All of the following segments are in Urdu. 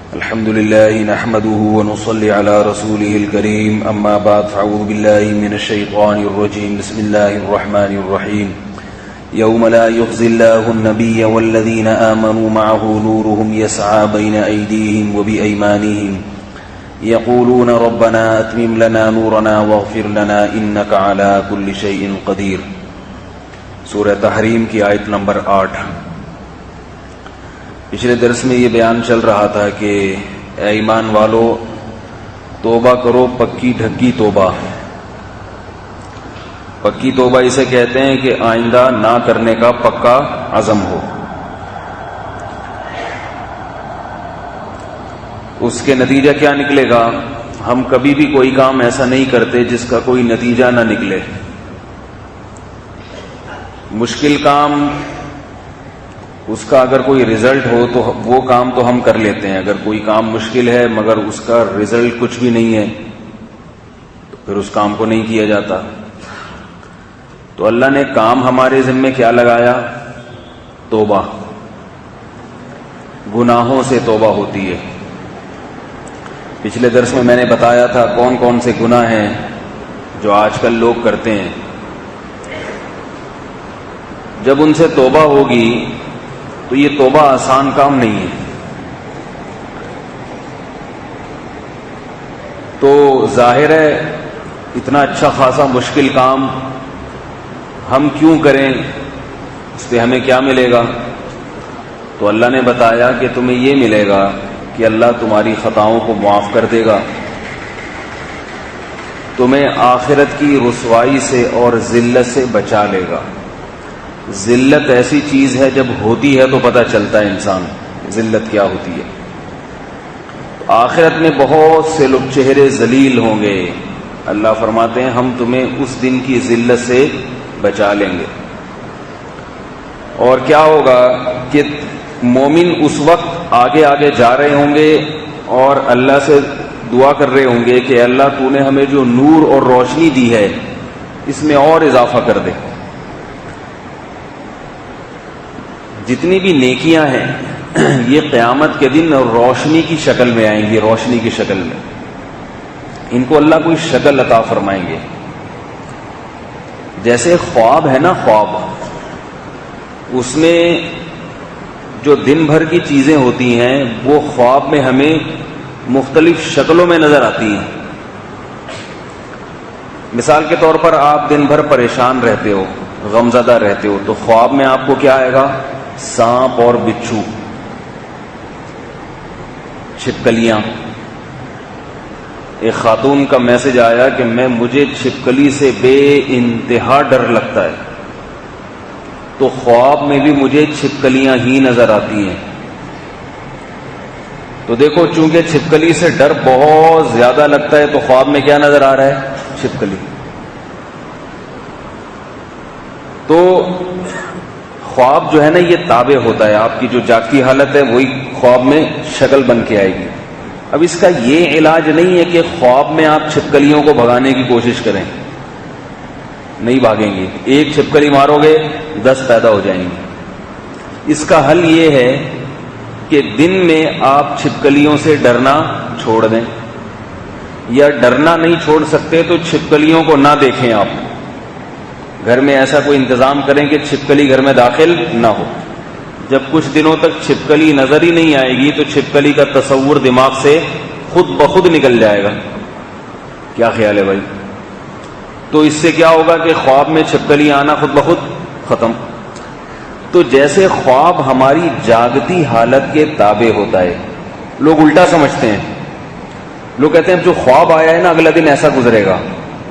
الحمد لله نحمده ونصلي على رسوله الكريم أما بعد فأعوذ بالله من الشيطان الرجيم بسم الله الرحمن الرحيم يوم لا يخزي الله النبي والذين آمنوا معه نورهم يسعى بين أيديهم وبأيمانهم يقولون ربنا أتمم لنا نورنا واغفر لنا إنك على كل شيء قدير. سورہ تحریم کی آیت نمبر 8. پچھلے درس میں یہ بیان چل رہا تھا کہ اے ایمان والو توبہ کرو پکی ڈھکی توبہ. پکی توبہ اسے کہتے ہیں کہ آئندہ نہ کرنے کا پکا عزم ہو. اس کے نتیجہ کیا نکلے گا؟ ہم کبھی بھی کوئی کام ایسا نہیں کرتے جس کا کوئی نتیجہ نہ نکلے. مشکل کام اس کا اگر کوئی رزلٹ ہو تو وہ کام تو ہم کر لیتے ہیں. اگر کوئی کام مشکل ہے مگر اس کا رزلٹ کچھ بھی نہیں ہے تو پھر اس کام کو نہیں کیا جاتا. تو اللہ نے کام ہمارے ذمے کیا لگایا؟ توبہ. گناہوں سے توبہ ہوتی ہے. پچھلے درس میں نے بتایا تھا کون کون سے گناہ ہیں جو آج کل لوگ کرتے ہیں. جب ان سے توبہ ہوگی تو یہ توبہ آسان کام نہیں ہے. تو ظاہر ہے اتنا اچھا خاصا مشکل کام ہم کیوں کریں؟ اس پہ ہمیں کیا ملے گا؟ تو اللہ نے بتایا کہ تمہیں یہ ملے گا کہ اللہ تمہاری خطاؤں کو معاف کر دے گا، تمہیں آخرت کی رسوائی سے اور ذلت سے بچا لے گا. ذلت ایسی چیز ہے جب ہوتی ہے تو پتہ چلتا ہے انسان ذلت کیا ہوتی ہے. آخرت میں بہت سے لوگ چہرے ذلیل ہوں گے. اللہ فرماتے ہیں ہم تمہیں اس دن کی ذلت سے بچا لیں گے. اور کیا ہوگا کہ مومن اس وقت آگے آگے جا رہے ہوں گے اور اللہ سے دعا کر رہے ہوں گے کہ اللہ تو نے ہمیں جو نور اور روشنی دی ہے اس میں اور اضافہ کر دے. جتنی بھی نیکیاں ہیں یہ قیامت کے دن روشنی کی شکل میں آئیں گی. روشنی کی شکل میں ان کو اللہ کوئی شکل عطا فرمائیں گے. جیسے خواب ہے نا، خواب اس میں جو دن بھر کی چیزیں ہوتی ہیں وہ خواب میں ہمیں مختلف شکلوں میں نظر آتی ہیں. مثال کے طور پر آپ دن بھر پریشان رہتے ہو، غمزدہ رہتے ہو، تو خواب میں آپ کو کیا آئے گا؟ سانپ اور بچھو، چھپکلیاں. ایک خاتون کا میسج آیا کہ مجھے چھپکلی سے بے انتہا ڈر لگتا ہے. تو خواب میں بھی مجھے چھپکلیاں ہی نظر آتی ہیں. تو دیکھو چونکہ چھپکلی سے ڈر بہت زیادہ لگتا ہے تو خواب میں کیا نظر آ رہا ہے؟ چھپکلی. تو خواب جو ہے نا یہ تابع ہوتا ہے، آپ کی جو جاگتی حالت ہے وہی خواب میں شکل بن کے آئے گی. اب اس کا یہ علاج نہیں ہے کہ خواب میں آپ چھپکلیوں کو بھگانے کی کوشش کریں، نہیں بھاگیں گی. ایک چھپکلی مارو گے 10 پیدا ہو جائیں گی. اس کا حل یہ ہے کہ دن میں آپ چھپکلیوں سے ڈرنا چھوڑ دیں، یا ڈرنا نہیں چھوڑ سکتے تو چھپکلیوں کو نہ دیکھیں. آپ گھر میں ایسا کوئی انتظام کریں کہ چھپکلی گھر میں داخل نہ ہو. جب کچھ دنوں تک چھپکلی نظر ہی نہیں آئے گی تو چھپکلی کا تصور دماغ سے خود بخود نکل جائے گا. کیا خیال ہے بھائی؟ تو اس سے کیا ہوگا کہ خواب میں چھپکلی آنا خود بخود ختم. تو جیسے خواب ہماری جاگتی حالت کے تابع ہوتا ہے. لوگ الٹا سمجھتے ہیں، لوگ کہتے ہیں جو خواب آیا ہے نا اگلا دن ایسا گزرے گا.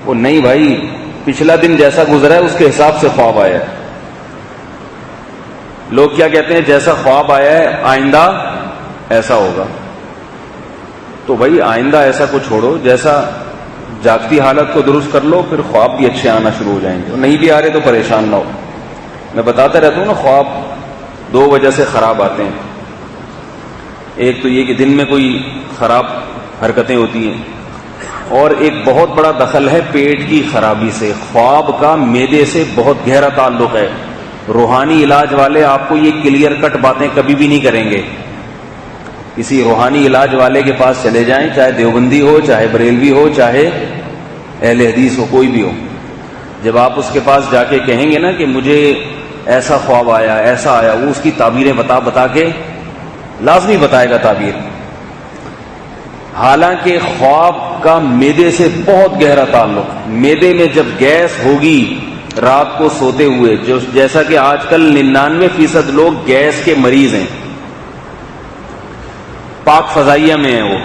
وہ نہیں بھائی، پچھلا دن جیسا گزرا ہے اس کے حساب سے خواب آیا ہے. لوگ کیا کہتے ہیں؟ جیسا خواب آیا ہے آئندہ ایسا ہوگا. تو بھائی آئندہ ایسا کو چھوڑو، جیسا جاگتی حالت کو درست کر لو، پھر خواب بھی اچھے آنا شروع ہو جائیں گے. نہیں بھی آ رہے تو پریشان نہ ہو. میں بتاتا رہتا ہوں نا خواب 2 وجہ سے خراب آتے ہیں. ایک تو یہ کہ دن میں کوئی خراب حرکتیں ہوتی ہیں، اور ایک بہت بڑا دخل ہے پیٹ کی خرابی سے. خواب کا معدے سے بہت گہرا تعلق ہے. روحانی علاج والے آپ کو یہ کلیئر کٹ باتیں کبھی بھی نہیں کریں گے کسی روحانی علاج والے کے پاس چلے جائیں، چاہے دیوبندی ہو، چاہے بریلوی ہو، چاہے اہل حدیث ہو، کوئی بھی ہو، جب آپ اس کے پاس جا کے کہیں گے نا کہ مجھے ایسا خواب آیا، ایسا آیا، وہ اس کی تعبیریں بتا بتا کے لازمی بتائے گا تعبیر. حالانکہ خواب کا معدے سے بہت گہرا تعلق. معدے میں جب گیس ہوگی رات کو سوتے ہوئے، جیسا کہ آج کل 99% لوگ گیس کے مریض ہیں، پاک فضائیہ میں ہیں، وہ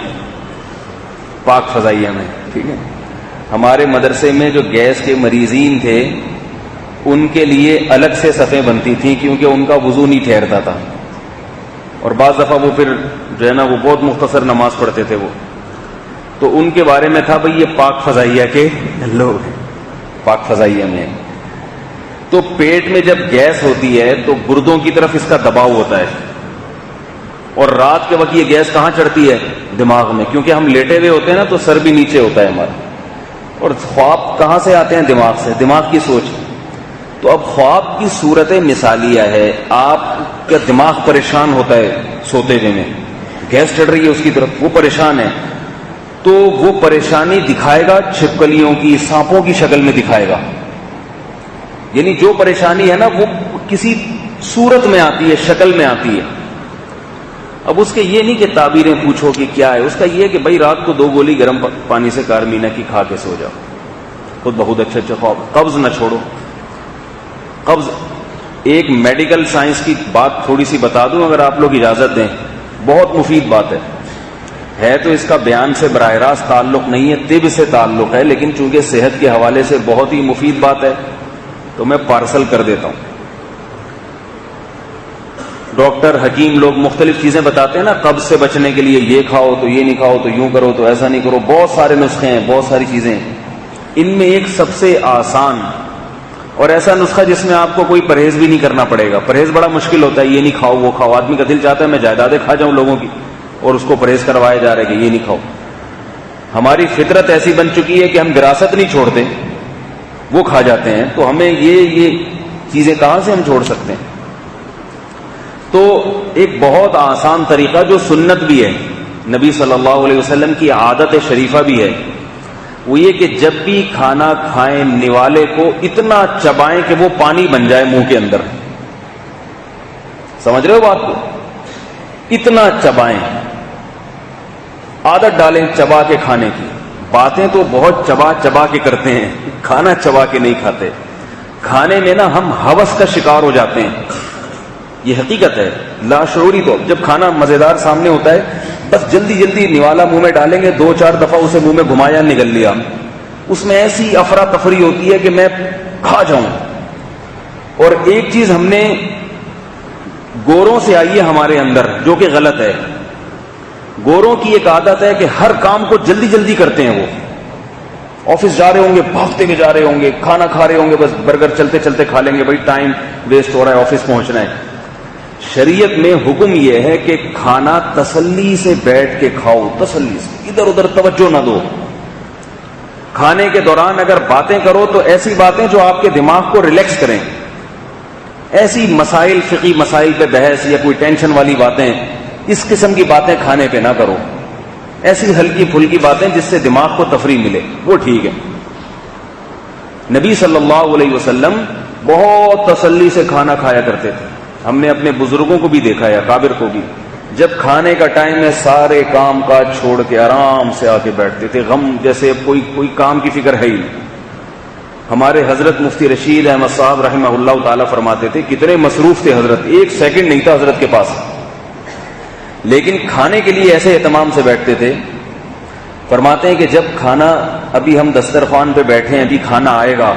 پاک فضائیہ میں، ٹھیک ہے. ہمارے مدرسے میں جو گیس کے مریضین تھے ان کے لیے الگ سے صفیں بنتی تھیں، کیونکہ ان کا وضو نہیں ٹھہرتا تھا، اور بعض دفعہ وہ پھر جو ہے نا وہ بہت مختصر نماز پڑھتے تھے وہ، تو ان کے بارے میں تھا بھئی یہ پاک فضائیہ کے لوگ ہیں، پاک فضائیہ میں. تو پیٹ میں جب گیس ہوتی ہے تو گردوں کی طرف اس کا دباؤ ہوتا ہے، اور رات کے وقت یہ گیس کہاں چڑھتی ہے؟ دماغ میں، کیونکہ ہم لیٹے ہوئے ہوتے ہیں نا تو سر بھی نیچے ہوتا ہے ہمارا. اور خواب کہاں سے آتے ہیں؟ دماغ سے، دماغ کی سوچ. تو اب خواب کی صورت مثالیہ ہے، آپ کا دماغ پریشان ہوتا ہے سوتے ہوئے میں، گیس چڑھ رہی ہے اس کی طرف، وہ پریشان ہے، تو وہ پریشانی دکھائے گا چھپکلیوں کی، سانپوں کی شکل میں دکھائے گا. یعنی جو پریشانی ہے نا وہ کسی صورت میں آتی ہے، شکل میں آتی ہے. اب اس کے یہ نہیں کہ تعبیریں پوچھو کہ کیا ہے، اس کا یہ کہ بھائی رات کو 2 گولی گرم پانی سے کارمینا کی کھا کے سو جاؤ، خود بہت اچھے اچھے خواب. قبض نہ چھوڑو. قبض ایک میڈیکل سائنس کی بات تھوڑی سی بتا دوں اگر آپ لوگ اجازت دیں، بہت مفید بات ہے تو اس کا بیان سے براہ راست تعلق نہیں ہے، طب سے تعلق ہے، لیکن چونکہ صحت کے حوالے سے بہت ہی مفید بات ہے تو میں پارسل کر دیتا ہوں. ڈاکٹر حکیم لوگ مختلف چیزیں بتاتے ہیں نا، قبض سے بچنے کے لیے یہ کھاؤ تو یہ نہیں کھاؤ تو یوں کرو تو ایسا نہیں کرو، بہت سارے نسخے ہیں، بہت ساری چیزیں ہیں. ان میں ایک سب سے آسان اور ایسا نسخہ جس میں آپ کو کوئی پرہیز بھی نہیں کرنا پڑے گا. پرہیز بڑا مشکل ہوتا ہے، یہ نہیں کھاؤ وہ کھاؤ، آدمی کا دل چاہتا ہے میں جائیدادیں کھا جاؤں لوگوں کی، اور اس کو پرہیز کروایا جا رہا ہے کہ یہ نہیں کھاؤ. ہماری فطرت ایسی بن چکی ہے کہ ہم وراثت نہیں چھوڑتے، وہ کھا جاتے ہیں، تو ہمیں یہ چیزیں کہاں سے ہم چھوڑ سکتے ہیں؟ تو ایک بہت آسان طریقہ جو سنت بھی ہے، نبی صلی اللہ علیہ وسلم کی عادت شریفہ بھی ہے، وہ یہ کہ جب بھی کھانا کھائیں نوالے کو اتنا چبائیں کہ وہ پانی بن جائے منہ کے اندر. سمجھ رہے ہو بات کو؟ اتنا چبائیں، عادت ڈالیں چبا کے کھانے کی. باتیں تو بہت چبا چبا کے کرتے ہیں، کھانا چبا کے نہیں کھاتے. کھانے میں نا ہم ہوس کا شکار ہو جاتے ہیں، یہ حقیقت ہے لاشعوری طور. جب کھانا مزیدار سامنے ہوتا ہے بس جلدی جلدی نوالا منہ میں ڈالیں گے، 2-4 دفعہ اسے منہ میں گھمایا نگل لیا، اس میں ایسی افراتفری ہوتی ہے کہ میں کھا جاؤں. اور ایک چیز ہم نے گوروں سے آئی ہے ہمارے اندر جو کہ غلط ہے. گوروں کی ایک عادت ہے کہ ہر کام کو جلدی جلدی کرتے ہیں. وہ آفس جا رہے ہوں گے، بھاگتے ہوئے جا رہے ہوں گے، کھانا کھا رہے ہوں گے، بس برگر چلتے چلتے کھا لیں گے، بھائی ٹائم ویسٹ ہو رہا ہے، آفس پہنچنا ہے. شریعت میں حکم یہ ہے کہ کھانا تسلی سے بیٹھ کے کھاؤ، تسلی سے، ادھر ادھر توجہ نہ دو. کھانے کے دوران اگر باتیں کرو تو ایسی باتیں جو آپ کے دماغ کو ریلیکس کریں. ایسی مسائل، فقہی مسائل پہ بحث یا کوئی ٹینشن والی باتیں، اس قسم کی باتیں کھانے پہ نہ کرو. ایسی ہلکی پھلکی باتیں جس سے دماغ کو تفریح ملے وہ ٹھیک ہے. نبی صلی اللہ علیہ وسلم بہت تسلی سے کھانا کھایا کرتے تھے. ہم نے اپنے بزرگوں کو بھی دیکھا ہے، اکابر کو بھی، جب کھانے کا ٹائم ہے سارے کام کاج چھوڑ کے آرام سے آ کے بیٹھتے تھے، غم جیسے کوئی کام کی فکر ہے ہی. ہمارے حضرت مفتی رشید احمد صاحب رحمہ اللہ تعالی فرماتے تھے کتنے مصروف تھے حضرت، 1 سیکنڈ نہیں تھا حضرت کے پاس، لیکن کھانے کے لیے ایسے اہتمام سے بیٹھتے تھے. فرماتے ہیں کہ جب کھانا، ابھی ہم دسترخوان پہ بیٹھے ہیں، ابھی کھانا آئے گا،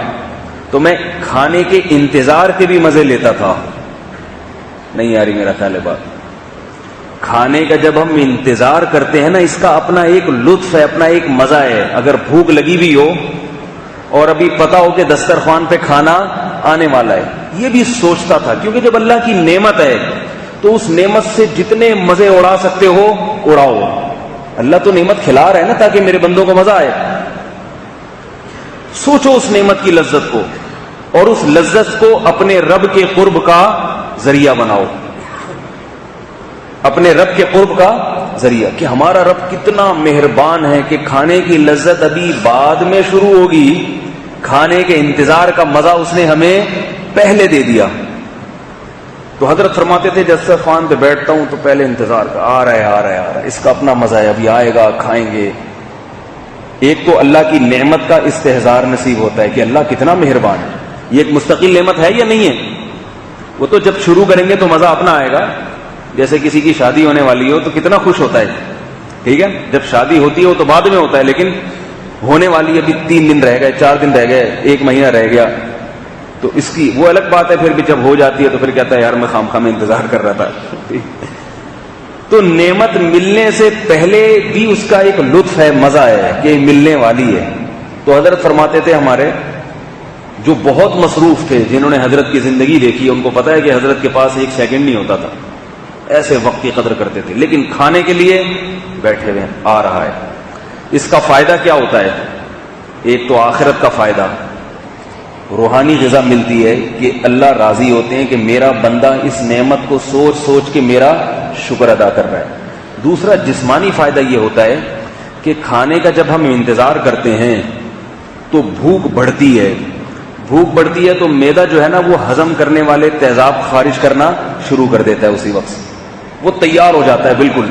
تو میں کھانے کے انتظار کے بھی مزے لیتا تھا. نہیں آ رہی میرا خیال ہے بات؟ کھانے کا جب ہم انتظار کرتے ہیں نا، اس کا اپنا ایک لطف ہے، اپنا ایک مزہ ہے. اگر بھوک لگی بھی ہو اور ابھی پتا ہو کہ دسترخوان پہ کھانا آنے والا ہے، یہ بھی سوچتا تھا، کیونکہ جب اللہ کی نعمت ہے تو اس نعمت سے جتنے مزے اڑا سکتے ہو اڑاؤ. اللہ تو نعمت کھلا رہا ہے نا تاکہ میرے بندوں کو مزہ آئے. سوچو اس نعمت کی لذت کو، اور اس لذت کو اپنے رب کے قرب کا ذریعہ بناؤ، اپنے رب کے قرب کا ذریعہ کہ ہمارا رب کتنا مہربان ہے کہ کھانے کی لذت ابھی بعد میں شروع ہوگی، کھانے کے انتظار کا مزہ اس نے ہمیں پہلے دے دیا. تو حضرت فرماتے تھے دسترخوان پہ بیٹھتا ہوں تو پہلے انتظار کا آ رہا ہے، اس کا اپنا مزہ ہے، ابھی آئے گا، کھائیں گے. ایک تو اللہ کی نعمت کا استحضار نصیب ہوتا ہے کہ اللہ کتنا مہربان ہے. یہ ایک مستقل نعمت ہے یا نہیں ہے؟ وہ تو جب شروع کریں گے تو مزہ اپنا آئے گا. جیسے کسی کی شادی ہونے والی ہو تو کتنا خوش ہوتا ہے، ٹھیک ہے، جب شادی ہوتی ہے وہ تو بعد میں ہوتا ہے، لیکن ہونے والی ابھی 3 دن رہ گئے، 4 دن رہ گئے، 1 مہینہ رہ گیا، تو اس کی وہ الگ بات ہے. پھر بھی جب ہو جاتی ہے تو پھر کہتا ہے یار میں خام خواہ میں انتظار کر رہا تھا. تو نعمت ملنے سے پہلے بھی اس کا ایک لطف ہے، مزہ ہے کہ ملنے والی ہے. تو حضرت فرماتے تھے ہمارے جو بہت مصروف تھے، جنہوں نے حضرت کی زندگی دیکھی، ان کو پتا ہے کہ حضرت کے پاس 1 سیکنڈ نہیں ہوتا تھا. ایسے وقت کی قدر کرتے تھے، لیکن کھانے کے لیے بیٹھے ہوئے آ رہا ہے. اس کا فائدہ کیا ہوتا ہے؟ ایک تو آخرت کا فائدہ، روحانی غذا ملتی ہے کہ اللہ راضی ہوتے ہیں کہ میرا بندہ اس نعمت کو سوچ سوچ کے میرا شکر ادا کر رہا ہے. دوسرا جسمانی فائدہ یہ ہوتا ہے کہ کھانے کا جب ہم انتظار کرتے ہیں تو بھوک بڑھتی ہے. بھوک بڑھتی ہے تو معدہ جو ہے نا وہ ہضم کرنے والے تیزاب خارج کرنا شروع کر دیتا ہے. اسی وقت وہ تیار ہو جاتا ہے بالکل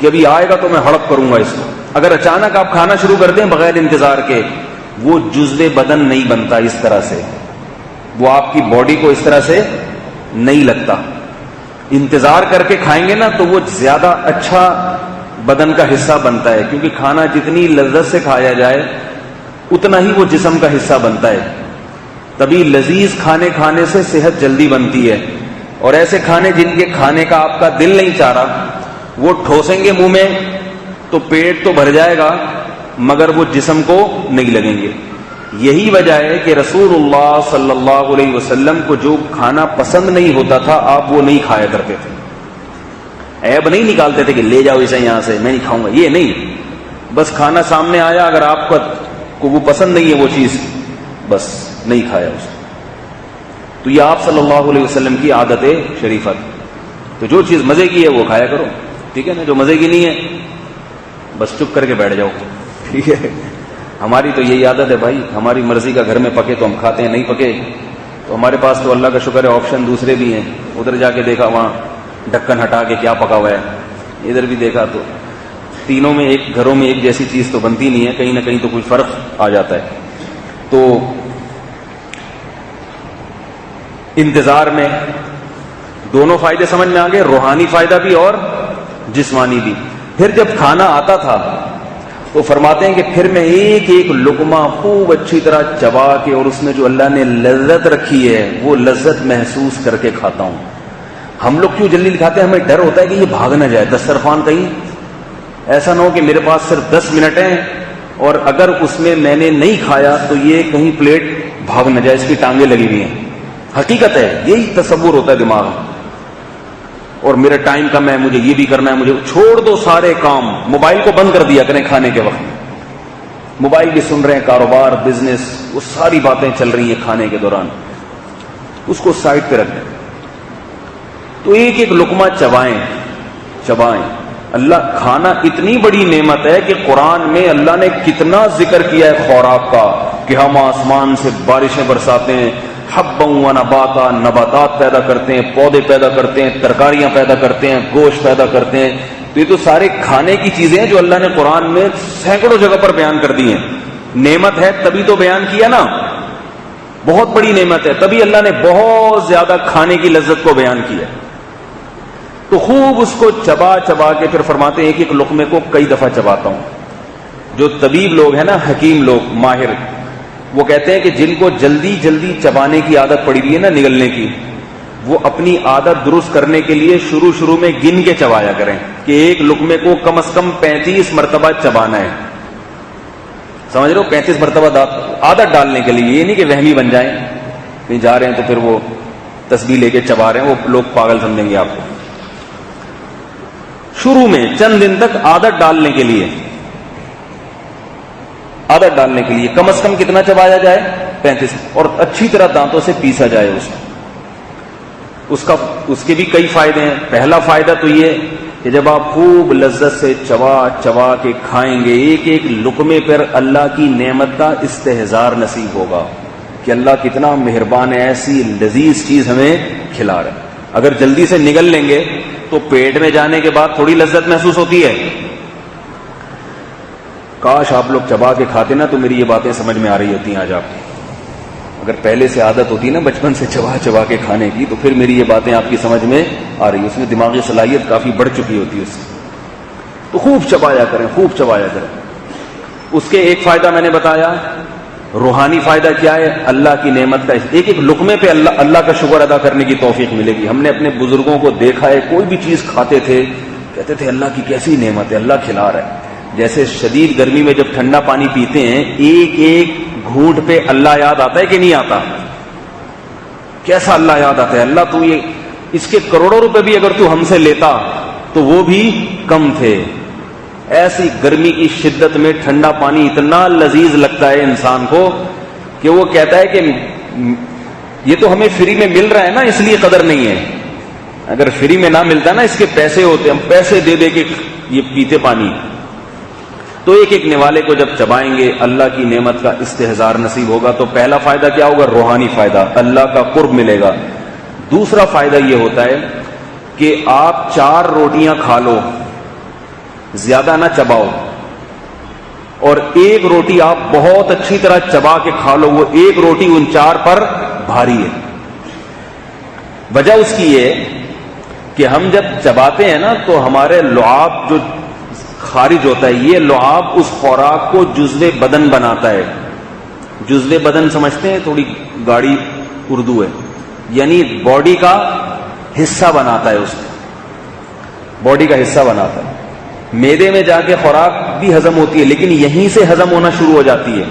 کہ ابھی آئے گا تو میں ہڑپ کروں گا اس کو. اگر اچانک آپ کھانا شروع کر دیں بغیر انتظار کے، وہ جزو بدن نہیں بنتا اس طرح سے، وہ آپ کی باڈی کو اس طرح سے نہیں لگتا. انتظار کر کے کھائیں گے نا تو وہ زیادہ اچھا بدن کا حصہ بنتا ہے، کیونکہ کھانا جتنی لذت سے کھایا جائے اتنا ہی وہ جسم کا حصہ بنتا ہے. تبھی لذیذ کھانے کھانے سے صحت جلدی بنتی ہے. اور ایسے کھانے جن کے کھانے کا آپ کا دل نہیں چاہ رہا، وہ ٹھوسیں گے منہ میں تو پیٹ تو بھر جائے گا مگر وہ جسم کو نہیں لگیں گے. یہی وجہ ہے کہ رسول اللہ صلی اللہ علیہ وسلم کو جو کھانا پسند نہیں ہوتا تھا آپ وہ نہیں کھایا کرتے تھے. عیب نہیں نکالتے تھے کہ لے جاؤ اسے یہاں سے، میں نہیں کھاؤں گا، یہ نہیں. بس کھانا سامنے آیا، اگر آپ کو وہ پسند نہیں ہے وہ چیز، بس نہیں کھایا اس کو. تو یہ آپ صلی اللہ علیہ وسلم کی عادت شریفت. تو جو چیز مزے کی ہے وہ کھایا کرو، ٹھیک ہے نا. جو مزے کی نہیں ہے بس چپ کر کے بیٹھ جاؤ، ٹھیک ہے. ہماری تو یہی عادت ہے بھائی، ہماری مرضی کا گھر میں پکے تو ہم کھاتے ہیں، نہیں پکے تو ہمارے پاس تو اللہ کا شکر ہے آپشن دوسرے بھی ہیں. ادھر جا کے دیکھا وہاں ڈھکن ہٹا کے کیا پکا ہوا ہے، ادھر بھی دیکھا تو تینوں میں ایک گھروں میں ایک جیسی چیز تو بنتی نہیں ہے، کہیں نہ کہیں تو کوئی فرق آ جاتا ہے. تو انتظار میں دونوں فائدے سمجھ میں آ گئے، روحانی فائدہ بھی اور جسمانی بھی. پھر جب کھانا آتا تھا تو فرماتے ہیں کہ پھر میں ایک ایک لقمہ خوب اچھی طرح چبا کے اور اس میں جو اللہ نے لذت رکھی ہے وہ لذت محسوس کر کے کھاتا ہوں. ہم لوگ کیوں جلدی کھاتے ہیں؟ ہمیں ڈر ہوتا ہے کہ یہ بھاگ نہ جائے دسترخوان، کہیں ایسا نہ ہو کہ میرے پاس صرف 10 منٹ ہیں اور اگر اس میں نے نہیں کھایا تو یہ کہیں پلیٹ بھاگ نہ جائے، اس کی ٹانگیں لگی ہوئی ہیں. حقیقت ہے یہی تصور ہوتا ہے دماغ میں. اور میرے ٹائم کم ہے، مجھے یہ بھی کرنا ہے، مجھے چھوڑ دو سارے کام. موبائل کو بند کر دیا کریں کھانے کے وقت. موبائل بھی سن رہے ہیں، کاروبار، بزنس، وہ ساری باتیں چل رہی ہیں کھانے کے دوران، اس کو سائڈ پہ رکھ دیں. تو ایک ایک لقمہ چبائیں. اللہ کھانا اتنی بڑی نعمت ہے کہ قرآن میں اللہ نے کتنا ذکر کیا ہے خوراک کا کہ ہم آسمان سے بارشیں برساتے ہیں، حبا و نباتا، نباتات پیدا کرتے ہیں، پودے پیدا کرتے ہیں، ترکاریاں پیدا کرتے ہیں، گوشت پیدا کرتے ہیں. تو یہ تو سارے کھانے کی چیزیں ہیں جو اللہ نے قرآن میں سینکڑوں جگہ پر بیان کر دی ہیں. نعمت ہے تبھی تو بیان کیا نا، بہت بڑی نعمت ہے تبھی اللہ نے بہت زیادہ کھانے کی لذت کو بیان کیا. تو خوب اس کو چبا کے پھر فرماتے ہیں ایک ایک لقمے کو کئی دفعہ چباتا ہوں. جو طبیب لوگ ہیں نا، حکیم لوگ، ماہر، وہ کہتے ہیں کہ جن کو جلدی جلدی چبانے کی عادت پڑی ہوئی ہے نا، نگلنے کی، وہ اپنی عادت درست کرنے کے لیے شروع میں گن کے چبایا کریں کہ ایک لقمے کو کم از کم 35 مرتبہ چبانا ہے. سمجھ رہے ہو؟ 35 مرتبہ عادت ڈالنے کے لیے. یہ نہیں کہ وہمی بن جائیں، کہیں جا رہے ہیں تو پھر وہ تسبیح لے کے چبا رہے ہیں، وہ لوگ پاگل سمجھیں گے آپ کو. شروع میں چند دن تک عادت ڈالنے کے لیے کم از کم کتنا چبایا جائے؟ 35. اور اچھی طرح دانتوں سے پیسا جائے اس کے بھی کئی فائدے ہیں. پہلا فائدہ تو یہ کہ جب آپ خوب لذت سے چبا چبا کے کھائیں گے، ایک ایک لقمے پر اللہ کی نعمت کا استحضار نصیب ہوگا کہ اللہ کتنا مہربان ہے، ایسی لذیذ چیز ہمیں کھلا رہا ہے۔ اگر جلدی سے نگل لیں گے تو پیٹ میں جانے کے بعد تھوڑی لذت محسوس ہوتی ہے۔ کاش آپ لوگ چبا کے کھاتے نا تو میری یہ باتیں سمجھ میں آ رہی ہوتی ہیں آج آپ کو۔ اگر پہلے سے عادت ہوتی نا بچپن سے چبا چبا کے کھانے کی تو پھر میری یہ باتیں آپ کی سمجھ میں آ رہی، اس میں دماغی صلاحیت کافی بڑھ چکی ہوتی ہے اس سے۔ تو خوب چبایا کریں، خوب چبایا کریں۔ اس کے ایک فائدہ میں نے بتایا، روحانی فائدہ کیا ہے؟ اللہ کی نعمت کا ایک ایک لقمے پہ اللہ کا شکر ادا کرنے کی توفیق ملے گی۔ ہم نے اپنے بزرگوں کو دیکھا ہے، کوئی بھی چیز کھاتے تھے کہتے تھے اللہ کی کیسی نعمت ہے، اللہ کھلا رہا ہے۔ جیسے شدید گرمی میں جب ٹھنڈا پانی پیتے ہیں، ایک ایک گھونٹ پہ اللہ یاد آتا ہے کہ نہیں آتا؟ کیسا اللہ یاد آتا ہے؟ اللہ تو یہ اس کے کروڑوں روپے بھی اگر تو ہم سے لیتا تو وہ بھی کم تھے۔ ایسی گرمی کی شدت میں ٹھنڈا پانی اتنا لذیذ لگتا ہے انسان کو کہ وہ کہتا ہے کہ یہ تو ہمیں فری میں مل رہا ہے نا، اس لیے قدر نہیں ہے۔ اگر فری میں نہ ملتا نا، اس کے پیسے ہوتے، ہم پیسے دے دے کے یہ پیتے پانی۔ تو ایک ایک نوالے کو جب چبائیں گے اللہ کی نعمت کا استحضار نصیب ہوگا۔ تو پہلا فائدہ کیا ہوگا؟ روحانی فائدہ، اللہ کا قرب ملے گا۔ دوسرا فائدہ یہ ہوتا ہے کہ آپ 4 روٹیاں کھا لو، زیادہ نہ چباؤ، اور ایک روٹی آپ بہت اچھی طرح چبا کے کھا لو، وہ ایک روٹی ان 4 پر بھاری ہے۔ وجہ اس کی یہ کہ ہم جب چباتے ہیں نا تو ہمارے لعاب جو خارج ہوتا ہے، یہ لعاب اس خوراک کو جزو بدن بناتا ہے۔ جزو بدن سمجھتے ہیں؟ تھوڑی گاڑی اردو ہے، یعنی باڈی کا حصہ بناتا ہے، اس باڈی کا حصہ بناتا ہے۔ معدے میں جا کے خوراک بھی ہضم ہوتی ہے، لیکن یہیں سے ہضم ہونا شروع ہو جاتی ہے،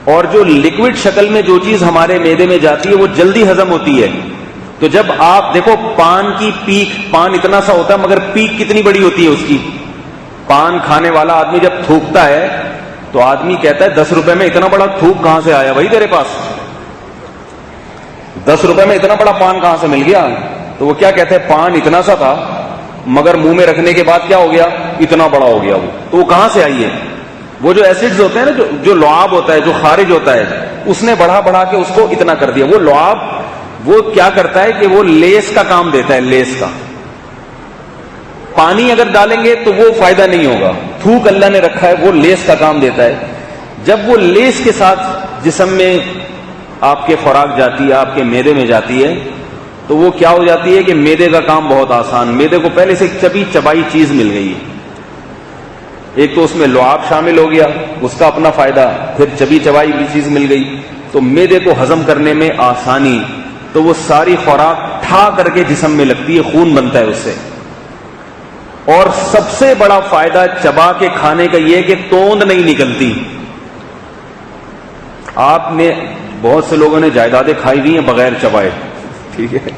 اور جو لکوڈ شکل میں جو چیز ہمارے معدے میں جاتی ہے وہ جلدی ہضم ہوتی ہے۔ تو جب آپ دیکھو پان کی پیک، پان اتنا سا ہوتا ہے مگر پیک کتنی بڑی ہوتی ہے اس کی۔ پان کھانے والا آدمی جب تھوکتا ہے تو آدمی کہتا ہے 10 روپے میں اتنا بڑا تھوک کہاں سے آیا بھائی تیرے پاس؟ 10 روپے میں اتنا بڑا پان کہاں سے مل گیا؟ تو وہ کیا کہتے ہیں؟ پان اتنا سا تھا مگر منہ میں رکھنے کے بعد کیا ہو گیا؟ اتنا بڑا ہو گیا۔ وہ تو وہ کہاں سے آئی ہے؟ وہ جو ایسڈز ہوتے ہیں نا، جو لعاب ہوتا ہے، جو خارج ہوتا ہے، اس نے بڑھا بڑھا کے اس کو اتنا کر دیا۔ وہ لعاب وہ کیا کرتا ہے کہ وہ لیس کا کام دیتا ہے، لیس کا۔ پانی اگر ڈالیں گے تو وہ فائدہ نہیں ہوگا، تھوک اللہ نے رکھا ہے وہ لیس کا کام دیتا ہے۔ جب وہ لیس کے ساتھ جسم میں آپ کے خوراک جاتی ہے، آپ کے معدے میں جاتی ہے، تو وہ کیا ہو جاتی ہے کہ معدے کا کام بہت آسان۔ معدے کو پہلے سے چبی چبائی چیز مل گئی ہے، ایک تو اس میں لعاب شامل ہو گیا، اس کا اپنا فائدہ، پھر چبی چبائی بھی چیز مل گئی، تو معدے کو ہضم کرنے میں آسانی، تو وہ ساری خوراک ٹھا کر کے جسم میں لگتی ہے، خون بنتا ہے اس سے۔ اور سب سے بڑا فائدہ چبا کے کھانے کا یہ کہ توند نہیں نکلتی۔ آپ نے بہت سے لوگوں نے جائیدادیں کھائی ہوئی ہیں بغیر چبائے، ٹھیک ہے،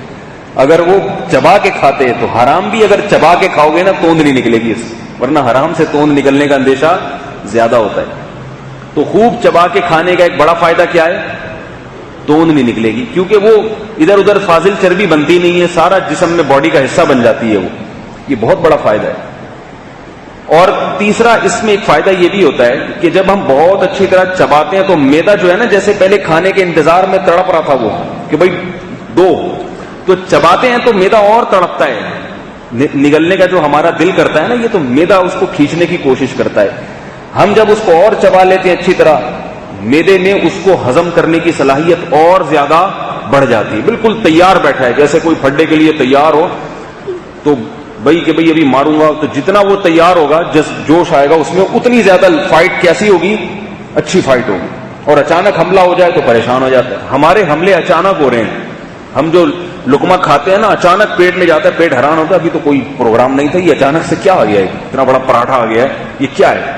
اگر وہ چبا کے کھاتے ہیں تو حرام بھی اگر چبا کے کھاؤ گے نا توند نہیں نکلے گی اس سے، ورنہ حرام سے توند نکلنے کا اندیشہ زیادہ ہوتا ہے۔ تو خوب چبا کے کھانے کا ایک بڑا فائدہ کیا ہے؟ توند نہیں نکلے گی، کیونکہ وہ ادھر ادھر فاضل چربی بنتی نہیں ہے، سارا جسم میں باڈی کا حصہ بن جاتی ہے وہ، یہ بہت بڑا فائدہ ہے۔ اور تیسرا اس میں ایک فائدہ یہ بھی ہوتا ہے کہ جب ہم بہت اچھی طرح چباتے ہیں تو معدہ جو ہے نا، جیسے پہلے کھانے کے انتظار میں تڑپ رہا تھا وہ کہ بھائی دو، تو چباتے ہیں تو معدہ اور تڑپتا ہے، نگلنے کا جو ہمارا دل کرتا ہے نا، یہ تو معدہ اس کو کھینچنے کی کوشش کرتا ہے۔ ہم جب اس کو اور چبا لیتے ہیں اچھی طرح، معدے میں اس کو ہضم کرنے کی صلاحیت اور زیادہ بڑھ جاتی ہے، بالکل تیار بیٹھا ہے، جیسے کوئی پھڈے کے لیے تیار ہو تو بھائی کہ بھائی ابھی ماروں گا، تو جتنا وہ تیار ہوگا، جوش آئے گا اس میں، اتنی زیادہ فائٹ کیسی ہوگی؟ اچھی فائٹ ہوگی۔ اور اچانک حملہ ہو جائے تو پریشان ہو جاتا ہے۔ ہمارے حملے اچانک ہو رہے ہیں، ہم جو لقمہ کھاتے ہیں نا، اچانک پیٹ میں جاتا ہے، پیٹ حیران ہوتا ہے ابھی تو کوئی پروگرام نہیں تھا، یہ اچانک سے کیا آ گیا ہے، اتنا بڑا پراٹھا آ گیا ہے، یہ کیا ہے؟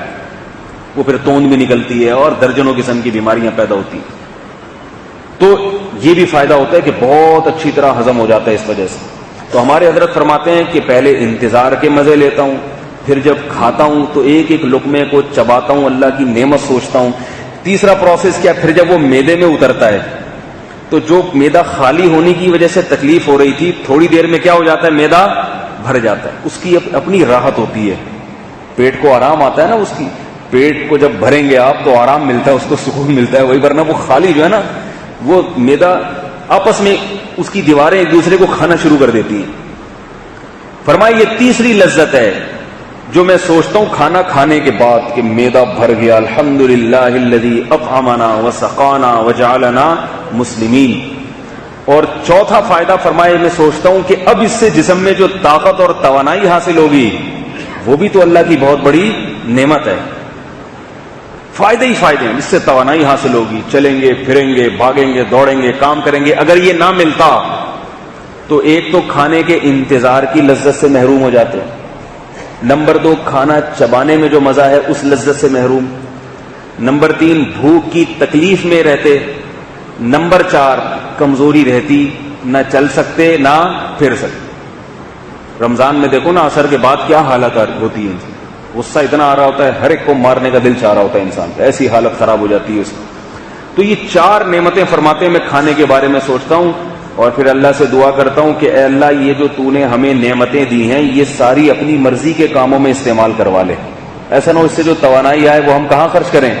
وہ پھر توند بھی نکلتی ہے اور درجنوں قسم کی بیماریاں پیدا ہوتی ہیں۔ تو یہ بھی فائدہ ہوتا ہے کہ بہت اچھی طرح ہضم ہو جاتا ہے اس وجہ سے۔ تو ہمارے حضرت فرماتے ہیں کہ پہلے انتظار کے مزے لیتا ہوں، پھر جب کھاتا ہوں تو ایک ایک لقمے کو چباتا ہوں، اللہ کی نعمت سوچتا ہوں۔ تیسرا پروسیس کیا؟ پھر جب وہ معدے میں اترتا ہے تو جو معدہ خالی ہونے کی وجہ سے تکلیف ہو رہی تھی، تھوڑی دیر میں کیا ہو جاتا ہے؟ معدہ بھر جاتا ہے. اس کی اپنی راحت ہوتی ہے, پیٹ کو آرام آتا ہے نا, اس کی پیٹ کو جب بھریں گے آپ تو آرام ملتا ہے, اس کو سکون ملتا ہے. وہی ورنہ وہ خالی جو ہے نا, وہ میدا آپس میں اس کی دیواریں ایک دوسرے کو کھانا شروع کر دیتی ہیں. فرمایا یہ تیسری لذت ہے جو میں سوچتا ہوں کھانا کھانے کے بعد کہ میدا بھر گیا, الحمدللہ الذی اطعمنا وسقانا وجعلنا مسلمین. اور چوتھا فائدہ فرمایا میں سوچتا ہوں کہ اب اس سے جسم میں جو طاقت اور توانائی حاصل ہوگی وہ بھی تو اللہ کی بہت بڑی نعمت ہے. فائدے ہی فائدے ہیں, اس سے توانائی حاصل ہوگی, چلیں گے پھریں گے بھاگیں گے دوڑیں گے کام کریں گے. اگر یہ نہ ملتا تو ایک تو کھانے کے انتظار کی لذت سے محروم ہو جاتے, نمبر 2 کھانا چبانے میں جو مزہ ہے اس لذت سے محروم, نمبر 3 بھوک کی تکلیف میں رہتے, نمبر 4 کمزوری رہتی, نہ چل سکتے نہ پھر سکتے. رمضان میں دیکھو نا عصر کے بعد کیا حالت ہوتی ہے, غصہ اتنا آ رہا ہوتا ہے, ہر ایک کو مارنے کا دل چاہ رہا ہوتا ہے انسان کا, ایسی حالت خراب ہو جاتی ہے اس کی. تو یہ 4 نعمتیں فرماتے ہیں میں کھانے کے بارے میں سوچتا ہوں اور پھر اللہ سے دعا کرتا ہوں کہ اے اللہ یہ جو تو نے ہمیں نعمتیں دی ہیں یہ ساری اپنی مرضی کے کاموں میں استعمال کروا لے. ایسا نہ ہو اس سے جو توانائی آئے وہ ہم کہاں خرچ کریں,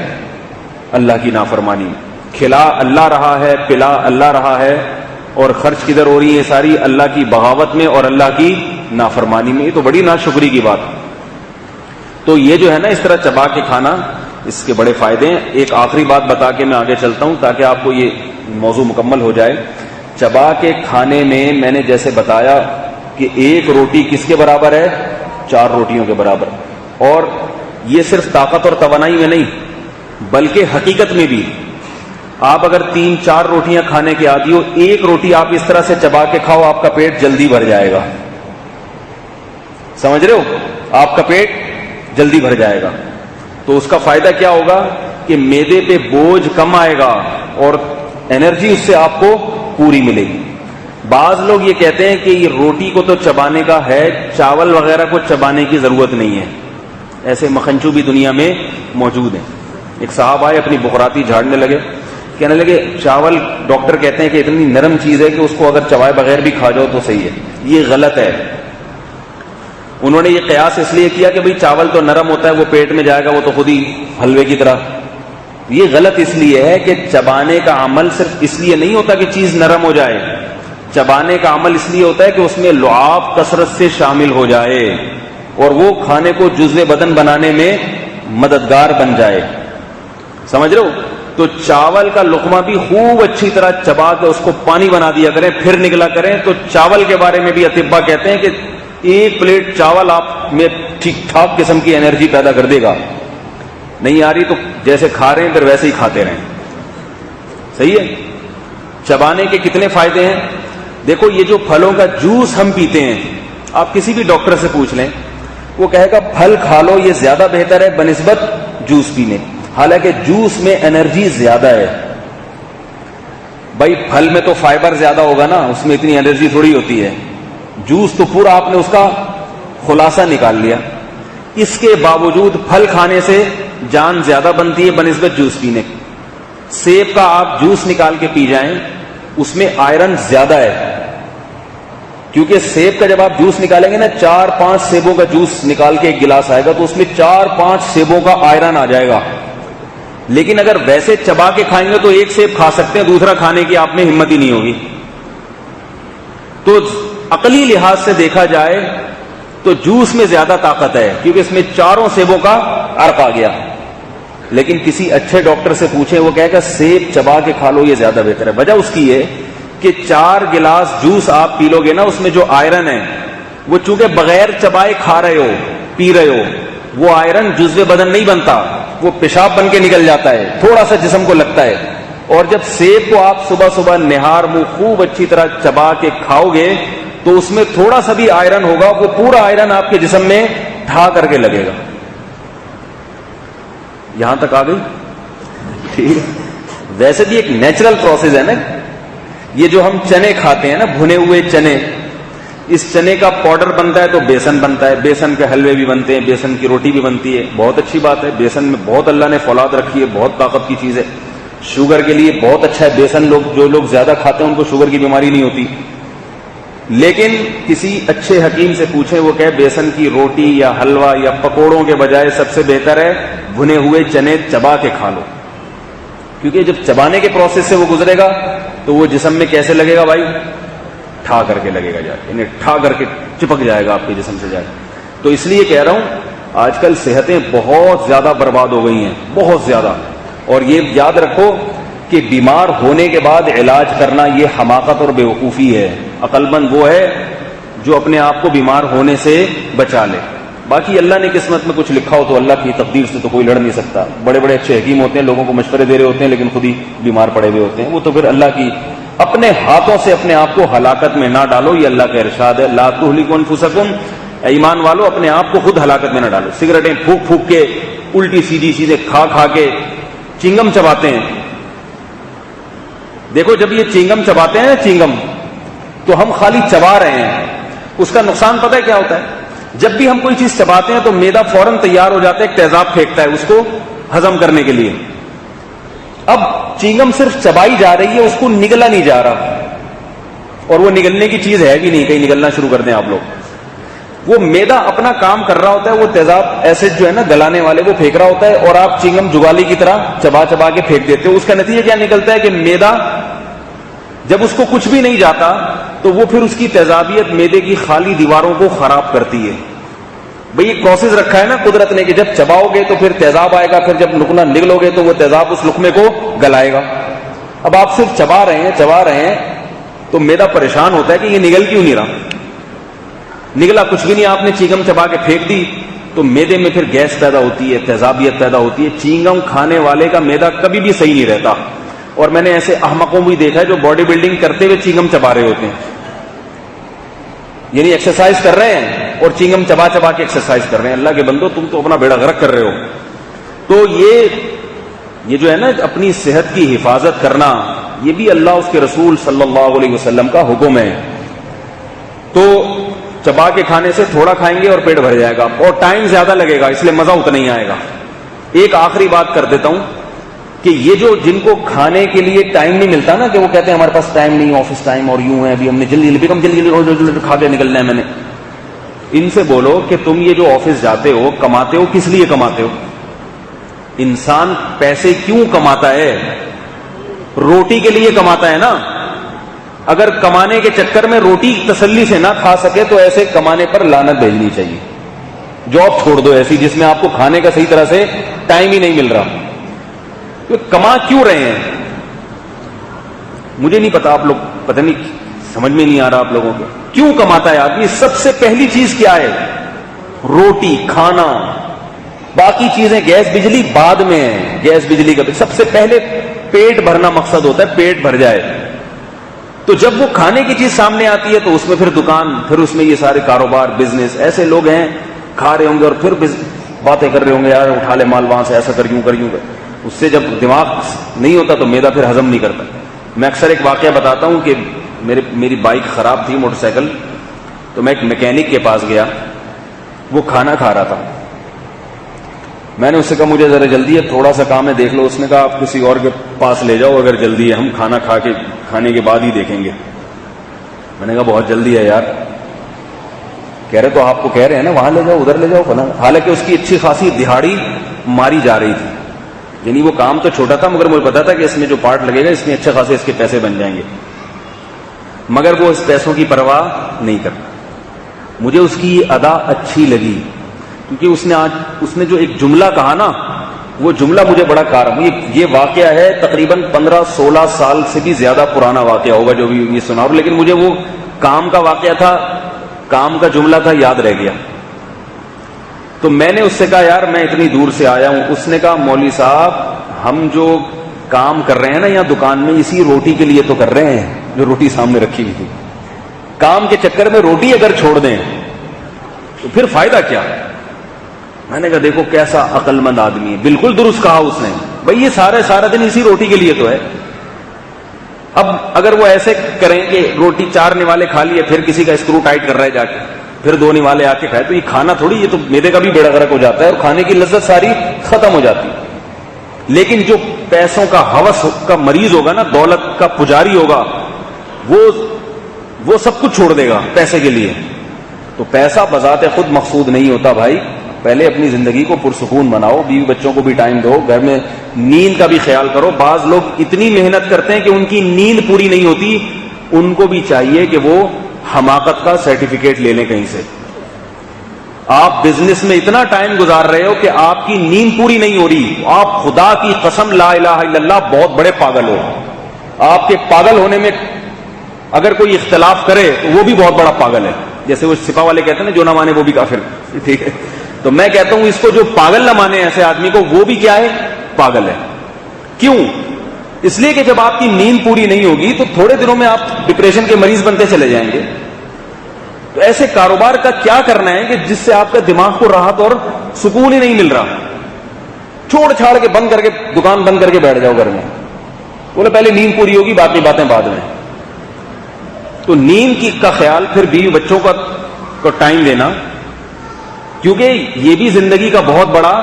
اللہ کی نافرمانی میں. کھلا اللہ رہا ہے, پلا اللہ رہا ہے, اور خرچ کدھر ہو رہی ہے ساری اللہ کی بغاوت میں اور اللہ کی نافرمانی میں. یہ تو بڑی ناشکری کی بات. تو یہ جو ہے نا اس طرح چبا کے کھانا, اس کے بڑے فائدے ہیں. ایک آخری بات بتا کے میں آگے چلتا ہوں تاکہ آپ کو یہ موضوع مکمل ہو جائے. چبا کے کھانے میں نے جیسے بتایا کہ 1 روٹی کس کے برابر ہے, 4 روٹیوں کے برابر. اور یہ صرف طاقت اور توانائی میں نہیں بلکہ حقیقت میں بھی. آپ اگر 3-4 روٹیاں کھانے کے عادی ہو, 1 روٹی آپ اس طرح سے چبا کے کھاؤ آپ کا پیٹ جلدی بھر جائے گا. سمجھ رہے ہو, آپ کا پیٹ جلدی بھر جائے گا. تو اس کا فائدہ کیا ہوگا کہ معدے پہ بوجھ کم آئے گا اور انرجی اس سے آپ کو پوری ملے گی. بعض لوگ یہ کہتے ہیں کہ یہ روٹی کو تو چبانے کا ہے, چاول وغیرہ کو چبانے کی ضرورت نہیں ہے. ایسے مکھنچو بھی دنیا میں موجود ہیں. ایک صاحب آئے اپنی بخراتی جھاڑنے لگے, کہنے لگے چاول ڈاکٹر کہتے ہیں کہ اتنی نرم چیز ہے کہ اس کو اگر چبائے بغیر بھی کھا جاؤ تو صحیح ہے. یہ غلط ہے. انہوں نے یہ قیاس اس لیے کیا کہ بھئی چاول تو نرم ہوتا ہے, وہ پیٹ میں جائے گا وہ تو خود ہی حلوے کی طرح. یہ غلط اس لیے ہے کہ چبانے کا عمل صرف اس لیے نہیں ہوتا کہ چیز نرم ہو جائے. چبانے کا عمل اس لیے ہوتا ہے کہ اس میں لعاب کثرت سے شامل ہو جائے اور وہ کھانے کو جزو بدن بنانے میں مددگار بن جائے. سمجھ رہے ہو؟ تو چاول کا لقمہ بھی خوب اچھی طرح چبا کے اس کو پانی بنا دیا کریں, پھر نگلا کریں. تو چاول کے بارے میں بھی اطباء کہتے ہیں کہ 1 پلیٹ چاول آپ میں ٹھیک ٹھاک قسم کی انرجی پیدا کر دے گا. نہیں آ رہی تو جیسے کھا رہے ہیں پھر ویسے ہی کھاتے رہیں. صحیح ہے. چبانے کے کتنے فائدے ہیں دیکھو. یہ جو پھلوں کا جوس ہم پیتے ہیں, آپ کسی بھی ڈاکٹر سے پوچھ لیں وہ کہے گا پھل کھا لو یہ زیادہ بہتر ہے بنسبت جوس پینے. حالانکہ جوس میں انرجی زیادہ ہے. بھائی پھل میں تو فائبر زیادہ ہوگا نا, اس میں اتنی انرجی تھوڑی ہوتی ہے. جوس تو پورا آپ نے اس کا خلاصہ نکال لیا. اس کے باوجود پھل کھانے سے جان زیادہ بنتی ہے بنسبت جوس پینے. سیب کا آپ جوس نکال کے پی جائیں اس میں آئرن زیادہ ہے, کیونکہ سیب کا جب آپ جوس نکالیں گے نا 4-5 سیبوں کا جوس نکال کے ایک گلاس آئے گا تو اس میں 4-5 سیبوں کا آئرن آ جائے گا. لیکن اگر ویسے چبا کے کھائیں گے تو 1 سیب کھا سکتے ہیں, دوسرا کھانے کی آپ میں ہمت ہی نہیں ہوگی. تو عقلی لحاظ سے دیکھا جائے تو جوس میں زیادہ طاقت ہے کیونکہ اس میں 4 سیبوں کا عرق آ گیا. لیکن کسی اچھے ڈاکٹر سے پوچھیں وہ کہے گا سیب چبا کے کھا لو یہ زیادہ بہتر ہے. وجہ اس کی ہے کہ 4 گلاس جوس آپ پی لو گے نا اس میں جو آئرن ہے وہ چونکہ بغیر چبائے کھا رہے ہو پی رہے ہو, وہ آئرن جزو بدن نہیں بنتا, وہ پیشاب بن کے نکل جاتا ہے, تھوڑا سا جسم کو لگتا ہے. اور جب سیب کو آپ صبح صبح نہار منہ خوب اچھی طرح چبا کے کھاؤ گے تو اس میں تھوڑا سا بھی آئرن ہوگا, وہ پورا آئرن آپ کے جسم میں ڈھا کر کے لگے گا. یہاں تک آ گئی ٹھیک ہے. ویسے بھی ایک نیچرل پروسیس ہے نا, یہ جو ہم چنے کھاتے ہیں نا بھنے ہوئے چنے, اس چنے کا پاؤڈر بنتا ہے تو بیسن بنتا ہے, بیسن کے حلوے بھی بنتے ہیں, بیسن کی روٹی بھی بنتی ہے. بہت اچھی بات ہے, بیسن میں بہت اللہ نے فولاد رکھی ہے, بہت طاقت کی چیز ہے. شوگر کے لیے بہت اچھا ہے بیسن. جو لوگ زیادہ کھاتے ہیں ان کو شوگر کی بیماری نہیں ہوتی. لیکن کسی اچھے حکیم سے پوچھیں، وہ کہے بیسن کی روٹی یا حلوہ یا پکوڑوں کے بجائے سب سے بہتر ہے بھنے ہوئے چنے چبا کے کھا لو، کیونکہ جب چبانے کے پروسیس سے وہ گزرے گا تو وہ جسم میں کیسے لگے گا بھائی؟ ٹھا کر کے لگے گا، یعنی ٹھا کر کے چپک جائے گا آپ کے جسم سے جائے گا۔ تو اس لیے کہہ رہا ہوں آج کل صحتیں بہت زیادہ برباد ہو گئی ہیں، بہت زیادہ، اور یہ یاد رکھو کہ بیمار ہونے کے بعد علاج کرنا یہ حماقت اور بیوقوفی ہے۔ عقل مند وہ ہے جو اپنے آپ کو بیمار ہونے سے بچا لے، باقی اللہ نے قسمت میں کچھ لکھا ہو تو اللہ کی تقدیر سے تو کوئی لڑ نہیں سکتا۔ بڑے بڑے اچھے حکیم ہوتے ہیں، لوگوں کو مشورے دے رہے ہوتے ہیں، لیکن خود ہی بیمار پڑے ہوئے ہوتے ہیں، وہ تو پھر اللہ کی، اپنے ہاتھوں سے اپنے آپ کو ہلاکت میں نہ ڈالو، یہ اللہ کا ارشاد ہے، لا تہلکوا انفسکم، ایمان والو اپنے آپ کو خود ہلاکت میں نہ ڈالو۔ سگریٹیں پھونک پھونک کے، الٹی سیدھی چیزیں کھا کھا کے چنگم چباتے ہیں۔ دیکھو جب یہ چنگم چباتے ہیں چنگم، تو ہم خالی چبا رہے ہیں، اس کا نقصان پتہ ہے کیا ہوتا ہے؟ جب بھی ہم کوئی چیز چباتے ہیں تو معدہ فوراً تیار ہو جاتا ہے، ایک تیزاب پھینکتا ہے اس کو ہضم کرنے کے لیے۔ اب چنگم صرف چبائی جا رہی ہے، اس کو نگلا نہیں جا رہا، اور وہ نگلنے کی چیز ہے بھی نہیں، کہیں نگلنا شروع کر دیں آپ لوگ۔ وہ معدہ اپنا کام کر رہا ہوتا ہے، وہ تیزاب ایسڈ جو ہے نا گلانے والے وہ پھینک رہا ہوتا ہے، اور آپ چنگم جگالی کی طرح چبا چبا کے پھینک دیتے ہو۔ اس کا نتیجہ کیا نکلتا ہے کہ معدہ جب اس کو کچھ بھی نہیں جاتا تو وہ پھر اس کی تیزابیت معدے کی خالی دیواروں کو خراب کرتی ہے۔ بھئی ایک پروسیس رکھا ہے نا قدرت نے کہ جب چباؤ گے تو پھر تیزاب آئے گا، پھر جب لقمہ نگلو گے تو وہ تیزاب اس لقمے کو گلائے گا۔ اب آپ صرف چبا رہے ہیں تو معدہ پریشان ہوتا ہے کہ یہ نگل کیوں نہیں رہا، نگلا کچھ بھی نہیں، آپ نے چنگم چبا کے پھینک دی تو معدے میں پھر گیس پیدا ہوتی ہے، تیزابیت پیدا ہوتی ہے۔ چنگم کھانے والے کا معدہ کبھی بھی صحیح نہیں رہتا، اور میں نے ایسے احمقوں بھی دیکھا ہے جو باڈی بلڈنگ کرتے ہوئے چنگم چبا رہے ہوتے ہیں، یعنی ایکسرسائز کر رہے ہیں اور چنگم چبا چبا کے ایکسرسائز کر رہے ہیں۔ اللہ کے بندو تم تو اپنا بیڑا غرق کر رہے ہو۔ تو یہ جو ہے نا اپنی صحت کی حفاظت کرنا، یہ بھی اللہ اس کے رسول صلی اللہ علیہ وسلم کا حکم ہے۔ تو چبا کے کھانے سے تھوڑا کھائیں گے اور پیٹ بھر جائے گا، اور ٹائم زیادہ لگے گا، اس لیے مزہ اتنا ہی آئے گا۔ ایک آخری بات کر دیتا ہوں کہ یہ جو جن کو کھانے کے لیے ٹائم نہیں ملتا نا، کہ وہ کہتے ہیں ہمارے پاس ٹائم نہیں، آفس ٹائم اور یوں ہے، ابھی ہم نے جلدی کھا کے نکلنا ہے، میں نے ان سے بولو کہ تم یہ جو آفس جاتے ہو کماتے ہو کس لیے کماتے ہو؟ انسان پیسے کیوں کماتا ہے؟ روٹی کے لیے کماتا ہے نا۔ اگر کمانے کے چکر میں روٹی تسلی سے نہ کھا سکے تو ایسے کمانے پر لعنت بھیجنی چاہیے، جاب چھوڑ دو ایسی جس میں آپ کو کھانے کا صحیح طرح سے ٹائم ہی نہیں مل رہا۔ تو کما کیوں رہے ہیں مجھے نہیں پتا، آپ لوگ پتہ نہیں سمجھ میں نہیں آ رہا آپ لوگوں کو کیوں کماتا ہے آدمی۔ سب سے پہلی چیز کیا ہے؟ روٹی، کھانا، باقی چیزیں گیس بجلی بعد میں ہے، گیس بجلی کا سب سے پہلے پیٹ بھرنا مقصد ہوتا ہے، پیٹ بھر جائے۔ تو جب وہ کھانے کی چیز سامنے آتی ہے تو اس میں پھر دکان، پھر اس میں یہ سارے کاروبار، بزنس، ایسے لوگ ہیں کھا رہے ہوں گے اور پھر باتیں کر رہے ہوں گے، یار اٹھا لے مال وہاں سے، ایسا کر یوں کر۔ اس سے جب دماغ نہیں ہوتا تو معدہ پھر ہضم نہیں کرتا۔ میں اکثر ایک واقعہ بتاتا ہوں کہ میری بائک خراب تھی، موٹر سائیکل، تو میں ایک میکینک کے پاس گیا، وہ کھانا کھا رہا تھا۔ میں نے اس سے کہا مجھے ذرا جلدی ہے، تھوڑا سا کام ہے دیکھ لو۔ اس نے کہا آپ کسی اور کے پاس لے جاؤ اگر جلدی ہے، ہم کھانے کے بعد ہی دیکھیں گے۔ میں نے کہا بہت جلدی ہے یار۔ کہہ رہے تو آپ کو کہہ رہے ہیں نا وہاں لے جاؤ، ادھر لے جاؤ فلاں۔ حالانکہ اس کی اچھی خاصی دہاڑی ماری جا رہی تھی، یعنی وہ کام تو چھوٹا تھا مگر مجھے پتا تھا کہ اس میں جو پارٹ لگے گا اس میں اچھے خاصے اس کے پیسے بن جائیں گے، مگر وہ اس پیسوں کی پرواہ نہیں کرتا۔ مجھے اس کی یہ ادا اچھی لگی کیونکہ اس نے جو ایک جملہ کہا نا، وہ جملہ مجھے بڑا یہ واقعہ ہے تقریباً 15-16 سال سے بھی زیادہ پرانا واقعہ ہوگا جو بھی یہ سنا ہو، لیکن مجھے وہ کام کا واقعہ تھا، کام کا جملہ تھا، یاد رہ گیا۔ تو میں نے اس سے کہا یار میں اتنی دور سے آیا ہوں۔ اس نے کہا مولوی صاحب ہم جو کام کر رہے ہیں نا یہاں دکان میں، اسی روٹی کے لیے تو کر رہے ہیں جو روٹی سامنے رکھی ہوئی تھی۔ کام کے چکر میں روٹی اگر چھوڑ دیں تو پھر فائدہ کیا؟ میں نے کہا دیکھو کیسا عقل مند آدمی ہے، بالکل درست کہا اس نے، بھئی یہ سارا دن اسی روٹی کے لیے تو ہے۔ اب اگر وہ ایسے کریں کہ روٹی 4 نوالے کھا لیے، پھر کسی کا اسکرو ٹائٹ کر رہا ہے جا کے، پھر 2 نوالے آ کے کھائے، تو یہ کھانا تھوڑی، یہ تو میدے کا بھی بیڑا غرق ہو جاتا ہے اور کھانے کی لذت ساری ختم ہو جاتی ہے۔ لیکن جو پیسوں کا ہوس کا مریض ہوگا نا، دولت کا پجاری ہوگا، وہ وہ سب کچھ چھوڑ دے گا پیسے کے لیے. تو پیسہ بذات خود مقصود نہیں ہوتا بھائی. پہلے اپنی زندگی کو پرسکون بناؤ, بیوی بچوں کو بھی ٹائم دو, گھر میں نیند کا بھی خیال کرو. بعض لوگ اتنی محنت کرتے ہیں کہ ان کی نیند پوری نہیں ہوتی, ان کو بھی چاہیے کہ وہ حماقت کا سرٹیفکیٹ لے لیں کہیں سے. آپ بزنس میں اتنا ٹائم گزار رہے ہو کہ آپ کی نیند پوری نہیں ہو رہی, آپ خدا کی قسم لا الہ الا اللہ بہت بڑے پاگل ہو. آپ کے پاگل ہونے میں اگر کوئی اختلاف کرے تو وہ بھی بہت بڑا پاگل ہے. جیسے وہ سپاہ والے کہتے ہیں نا, جو نہ مانے وہ بھی کافر. ٹھیک ہے, تو میں کہتا ہوں اس کو جو پاگل نہ مانے ایسے آدمی کو, وہ بھی کیا ہے, پاگل ہے. کیوں؟ اس لیے کہ جب آپ کی نیند پوری نہیں ہوگی تو تھوڑے دنوں میں آپ ڈپریشن کے مریض بنتے چلے جائیں گے. تو ایسے کاروبار کا کیا کرنا ہے کہ جس سے آپ کا دماغ کو راحت اور سکون ہی نہیں مل رہا. چھوڑ چھاڑ کے بند کر کے دکان بند کر کے بیٹھ جاؤ گھر میں, بولے پہلے نیند پوری ہوگی باقی باتیں بعد میں. تو نیند کی کا خیال, پھر بیوی بچوں کو ٹائم دینا, کیونکہ یہ بھی زندگی کا بہت بڑا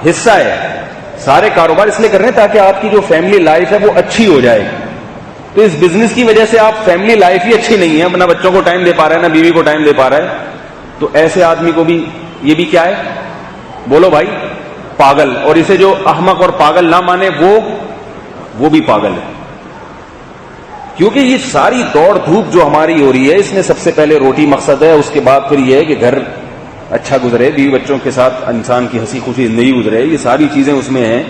حصہ ہے. سارے کاروبار اس لیے کر رہے ہیں تاکہ آپ کی جو فیملی لائف ہے وہ اچھی ہو جائے. تو اس بزنس کی وجہ سے آپ فیملی لائف ہی اچھی نہیں ہے, نہ بچوں کو ٹائم دے پا رہا ہے, نہ بیوی کو ٹائم دے پا رہا ہے. تو ایسے آدمی کو بھی یہ بھی کیا ہے, بولو بھائی, پاگل. اور اسے جو احمق اور پاگل نہ مانے وہ بھی پاگل ہے. کیونکہ یہ ساری دوڑ دھوپ جو ہماری ہو رہی ہے, اس میں سب سے پہلے روٹی مقصد ہے, اس کے بعد پھر یہ ہے کہ گھر اچھا گزرے, بیوی بچوں کے ساتھ انسان کی ہنسی خوشی زندگی گزرے. یہ ساری چیزیں اس میں ہیں,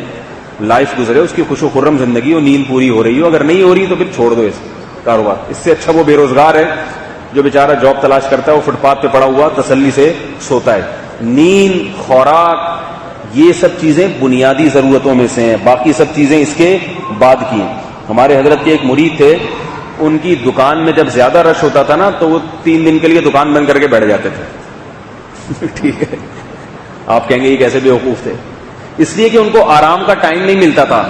لائف گزرے, اس کی خوش و خرم زندگی ہو, نیند پوری ہو رہی ہو. اگر نہیں ہو رہی تو پھر چھوڑ دو اس کاروبار. اس سے اچھا وہ بے روزگار ہے جو بیچارہ جاب تلاش کرتا ہے, وہ فٹ پاتھ پہ پڑا ہوا تسلی سے سوتا ہے. نیند, خوراک, یہ سب چیزیں بنیادی ضرورتوں میں سے ہیں, باقی سب چیزیں اس کے بعد کی ہیں. ہمارے حضرت کے ایک مرید تھے, ان کی دکان میں جب زیادہ رش ہوتا تھا نا تو وہ 3 دن کے لیے دکان بند کر کے بیٹھ جاتے تھے. ٹھیک ہے, آپ کہیں گے یہ کیسے بیوقوف تھے؟ اس لیے کہ ان کو آرام کا ٹائم نہیں ملتا تھا.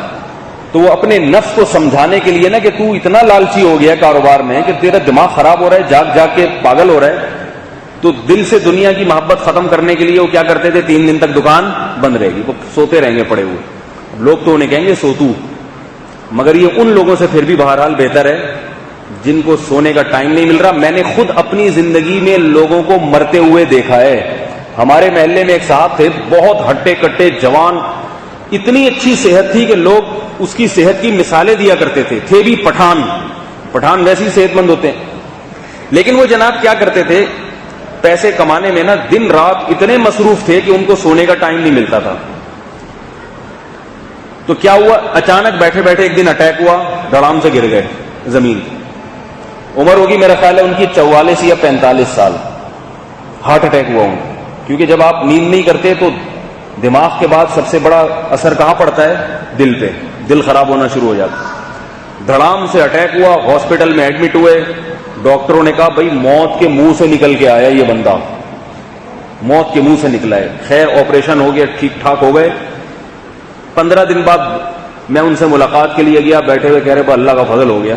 تو وہ اپنے نفس کو سمجھانے کے لیے نا کہ تو اتنا لالچی ہو گیا کاروبار میں کہ تیرا دماغ خراب ہو رہا ہے, جاگ جاگ کے پاگل ہو رہا ہے, تو دل سے دنیا کی محبت ختم کرنے کے لیے وہ کیا کرتے تھے, 3 دن تک دکان بند رہے گی, وہ سوتے رہیں گے پڑے ہوئے. لوگ تو انہیں کہیں گے سوتو, مگر یہ ان لوگوں سے پھر بھی بہرحال بہتر ہے جن کو سونے کا ٹائم نہیں مل رہا. میں نے خود اپنی زندگی میں لوگوں کو مرتے ہوئے دیکھا ہے. ہمارے محلے میں ایک صاحب تھے, بہت ہٹے کٹے جوان, اتنی اچھی صحت تھی کہ لوگ اس کی صحت کی مثالیں دیا کرتے تھے بھی پٹھان ویسے ہی صحت مند ہوتے ہیں. لیکن وہ جناب کیا کرتے تھے, پیسے کمانے میں نا دن رات اتنے مصروف تھے کہ ان کو سونے کا ٹائم نہیں ملتا تھا. تو کیا ہوا, اچانک بیٹھے بیٹھے ایک دن اٹیک ہوا, دھڑام سے گر گئے زمین. عمر ہوگی میرا خیال ہے ان کی 44 یا 45 سال. ہارٹ اٹیک ہوا ان کو. کیونکہ جب آپ نیند نہیں کرتے تو دماغ کے بعد سب سے بڑا اثر کہاں پڑتا ہے, دل پہ. دل خراب ہونا شروع ہو جاتا. دھڑام سے اٹیک ہوا, ہاسپٹل میں ایڈمٹ ہوئے. ڈاکٹروں نے کہا بھائی موت کے منہ سے نکل کے آیا یہ بندہ, موت کے منہ سے نکلا ہے. خیر آپریشن ہو گیا, ٹھیک ٹھاک ہو گئے. 15 دن بعد میں ان سے ملاقات کے لیے گیا, بیٹھے ہوئے کہہ رہے اللہ کا فضل ہو گیا,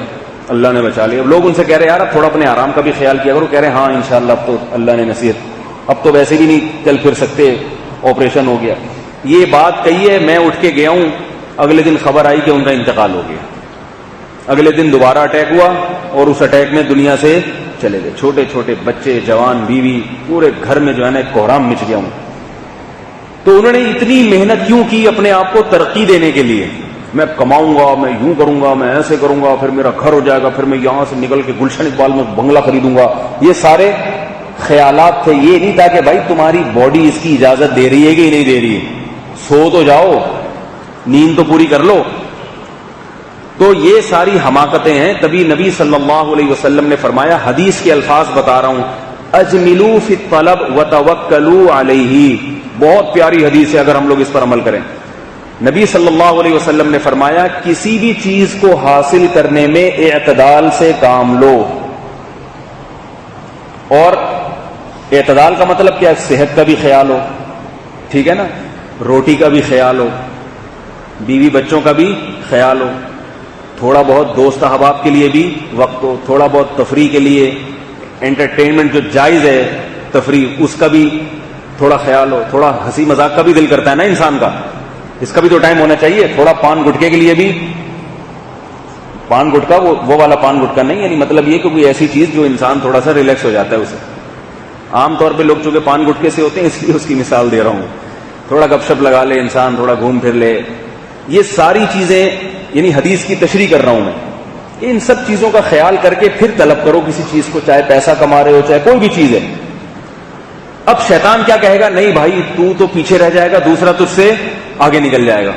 اللہ نے بچا لیا. لوگ ان سے کہہ رہے یار اب تھوڑا اپنے آرام کا بھی خیال کیا کرو. کہہ رہے ہاں انشاءاللہ اب تو اللہ نے نصیحت, اب تو ویسے بھی نہیں چل پھر سکتے, آپریشن ہو گیا. یہ بات کہی ہے, میں اٹھ کے گیا ہوں, اگلے دن خبر آئی کہ ان کا انتقال ہو گیا. اگلے دن دوبارہ اٹیک ہوا اور اس اٹیک میں دنیا سے چلے گئے. چھوٹے چھوٹے بچے, جوان, بیوی, پورے گھر میں جو ہے نا ایک کوہرام مچ گیا ہوں. تو انہوں نے اتنی محنت کیوں کی اپنے آپ کو ترقی دینے کے لیے, میں کماؤں گا, میں یوں کروں گا, میں ایسے کروں گا, پھر میرا گھر ہو جائے گا, پھر میں یہاں سے نکل کے گلشن اقبال میں بنگلہ خریدوں گا. یہ سارے خیالات تھے. یہ نہیں تھا کہ بھائی تمہاری باڈی اس کی اجازت دے رہی ہے کہ نہیں دے رہی ہے, سو تو جاؤ, نیند تو پوری کر لو. تو یہ ساری حماقتیں ہیں. تبھی نبی صلی اللہ علیہ وسلم نے فرمایا, حدیث کے الفاظ بتا رہا ہوں, اجملوا فی الطلب وتوکلوا علیہ. بہت پیاری حدیث ہے اگر ہم لوگ اس پر عمل کریں. نبی صلی اللہ علیہ وسلم نے فرمایا, کسی بھی چیز کو حاصل کرنے میں اعتدال سے کام لو. اور اعتدال کا مطلب کیا ہے, صحت کا بھی خیال ہو, ٹھیک ہے نا, روٹی کا بھی خیال ہو, بیوی بچوں کا بھی خیال ہو, تھوڑا بہت دوست احباب کے لیے بھی وقت ہو, تھوڑا بہت تفریح کے لیے, انٹرٹینمنٹ جو جائز ہے تفریح اس کا بھی تھوڑا خیال ہو. تھوڑا ہنسی مذاق کا بھی دل کرتا ہے نا انسان کا, اس کا بھی تو ٹائم ہونا چاہیے. تھوڑا پان گٹکے کے لیے بھی پان گٹکا وہ والا پان گٹکا نہیں, یعنی مطلب یہ کہ کوئی ایسی چیز جو انسان تھوڑا سا ریلیکس ہو جاتا ہے اسے. عام طور پہ لوگ چونکہ پان گٹکے سے ہوتے ہیں اس لیے اس کی مثال دے رہا ہوں. تھوڑا گپ شپ لگا لے انسان, تھوڑا گھوم پھر لے, یہ ساری چیزیں یعنی حدیث کی تشریح کر رہا ہوں میں. ان سب چیزوں کا خیال کر کے پھر طلب کرو کسی چیز کو, چاہے پیسہ کما رہے ہو چاہے کوئی بھی چیز ہے. اب شیطان کیا کہے گا, نہیں بھائی تو پیچھے رہ جائے گا, دوسرا تجھ سے آگے نکل جائے گا.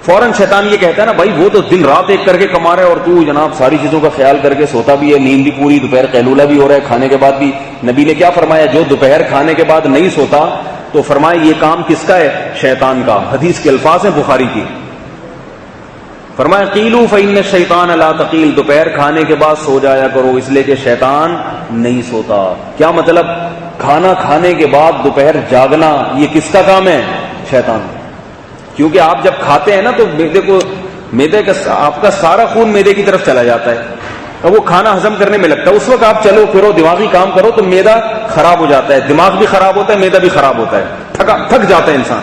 فوراً شیطان یہ کہتا ہے نا, بھائی وہ تو دن رات ایک کر کے کما رہا ہے اور تو جناب ساری چیزوں کا خیال کر کے سوتا بھی ہے, نیند بھی پوری, دوپہر قیلولہ بھی ہو رہا ہے, کھانے کے بعد بھی. نبی نے کیا فرمایا, جو دوپہر کھانے کے بعد نہیں سوتا تو فرمایا یہ کام کس کا ہے, شیطان کا. حدیث کے الفاظ ہیں بخاری کی. فرمایا قیلو فإن الشیطان لا تقیل, دوپہر کھانے کے بعد سو جایا کرو اس لیے کہ شیطان نہیں سوتا. کیا مطلب, کھانا کھانے کے بعد دوپہر جاگنا یہ کس کا کام ہے, شیطان. کیونکہ آپ جب کھاتے ہیں نا تو میدے کا آپ کا سارا خون میدے کی طرف چلا جاتا ہے, اب وہ کھانا ہضم کرنے میں لگتا ہے. اس وقت آپ چلو پھرو دماغی کام کرو تو میدا خراب ہو جاتا ہے, دماغ بھی خراب ہوتا ہے, میدا بھی خراب ہوتا ہے, تھک جاتا ہے انسان.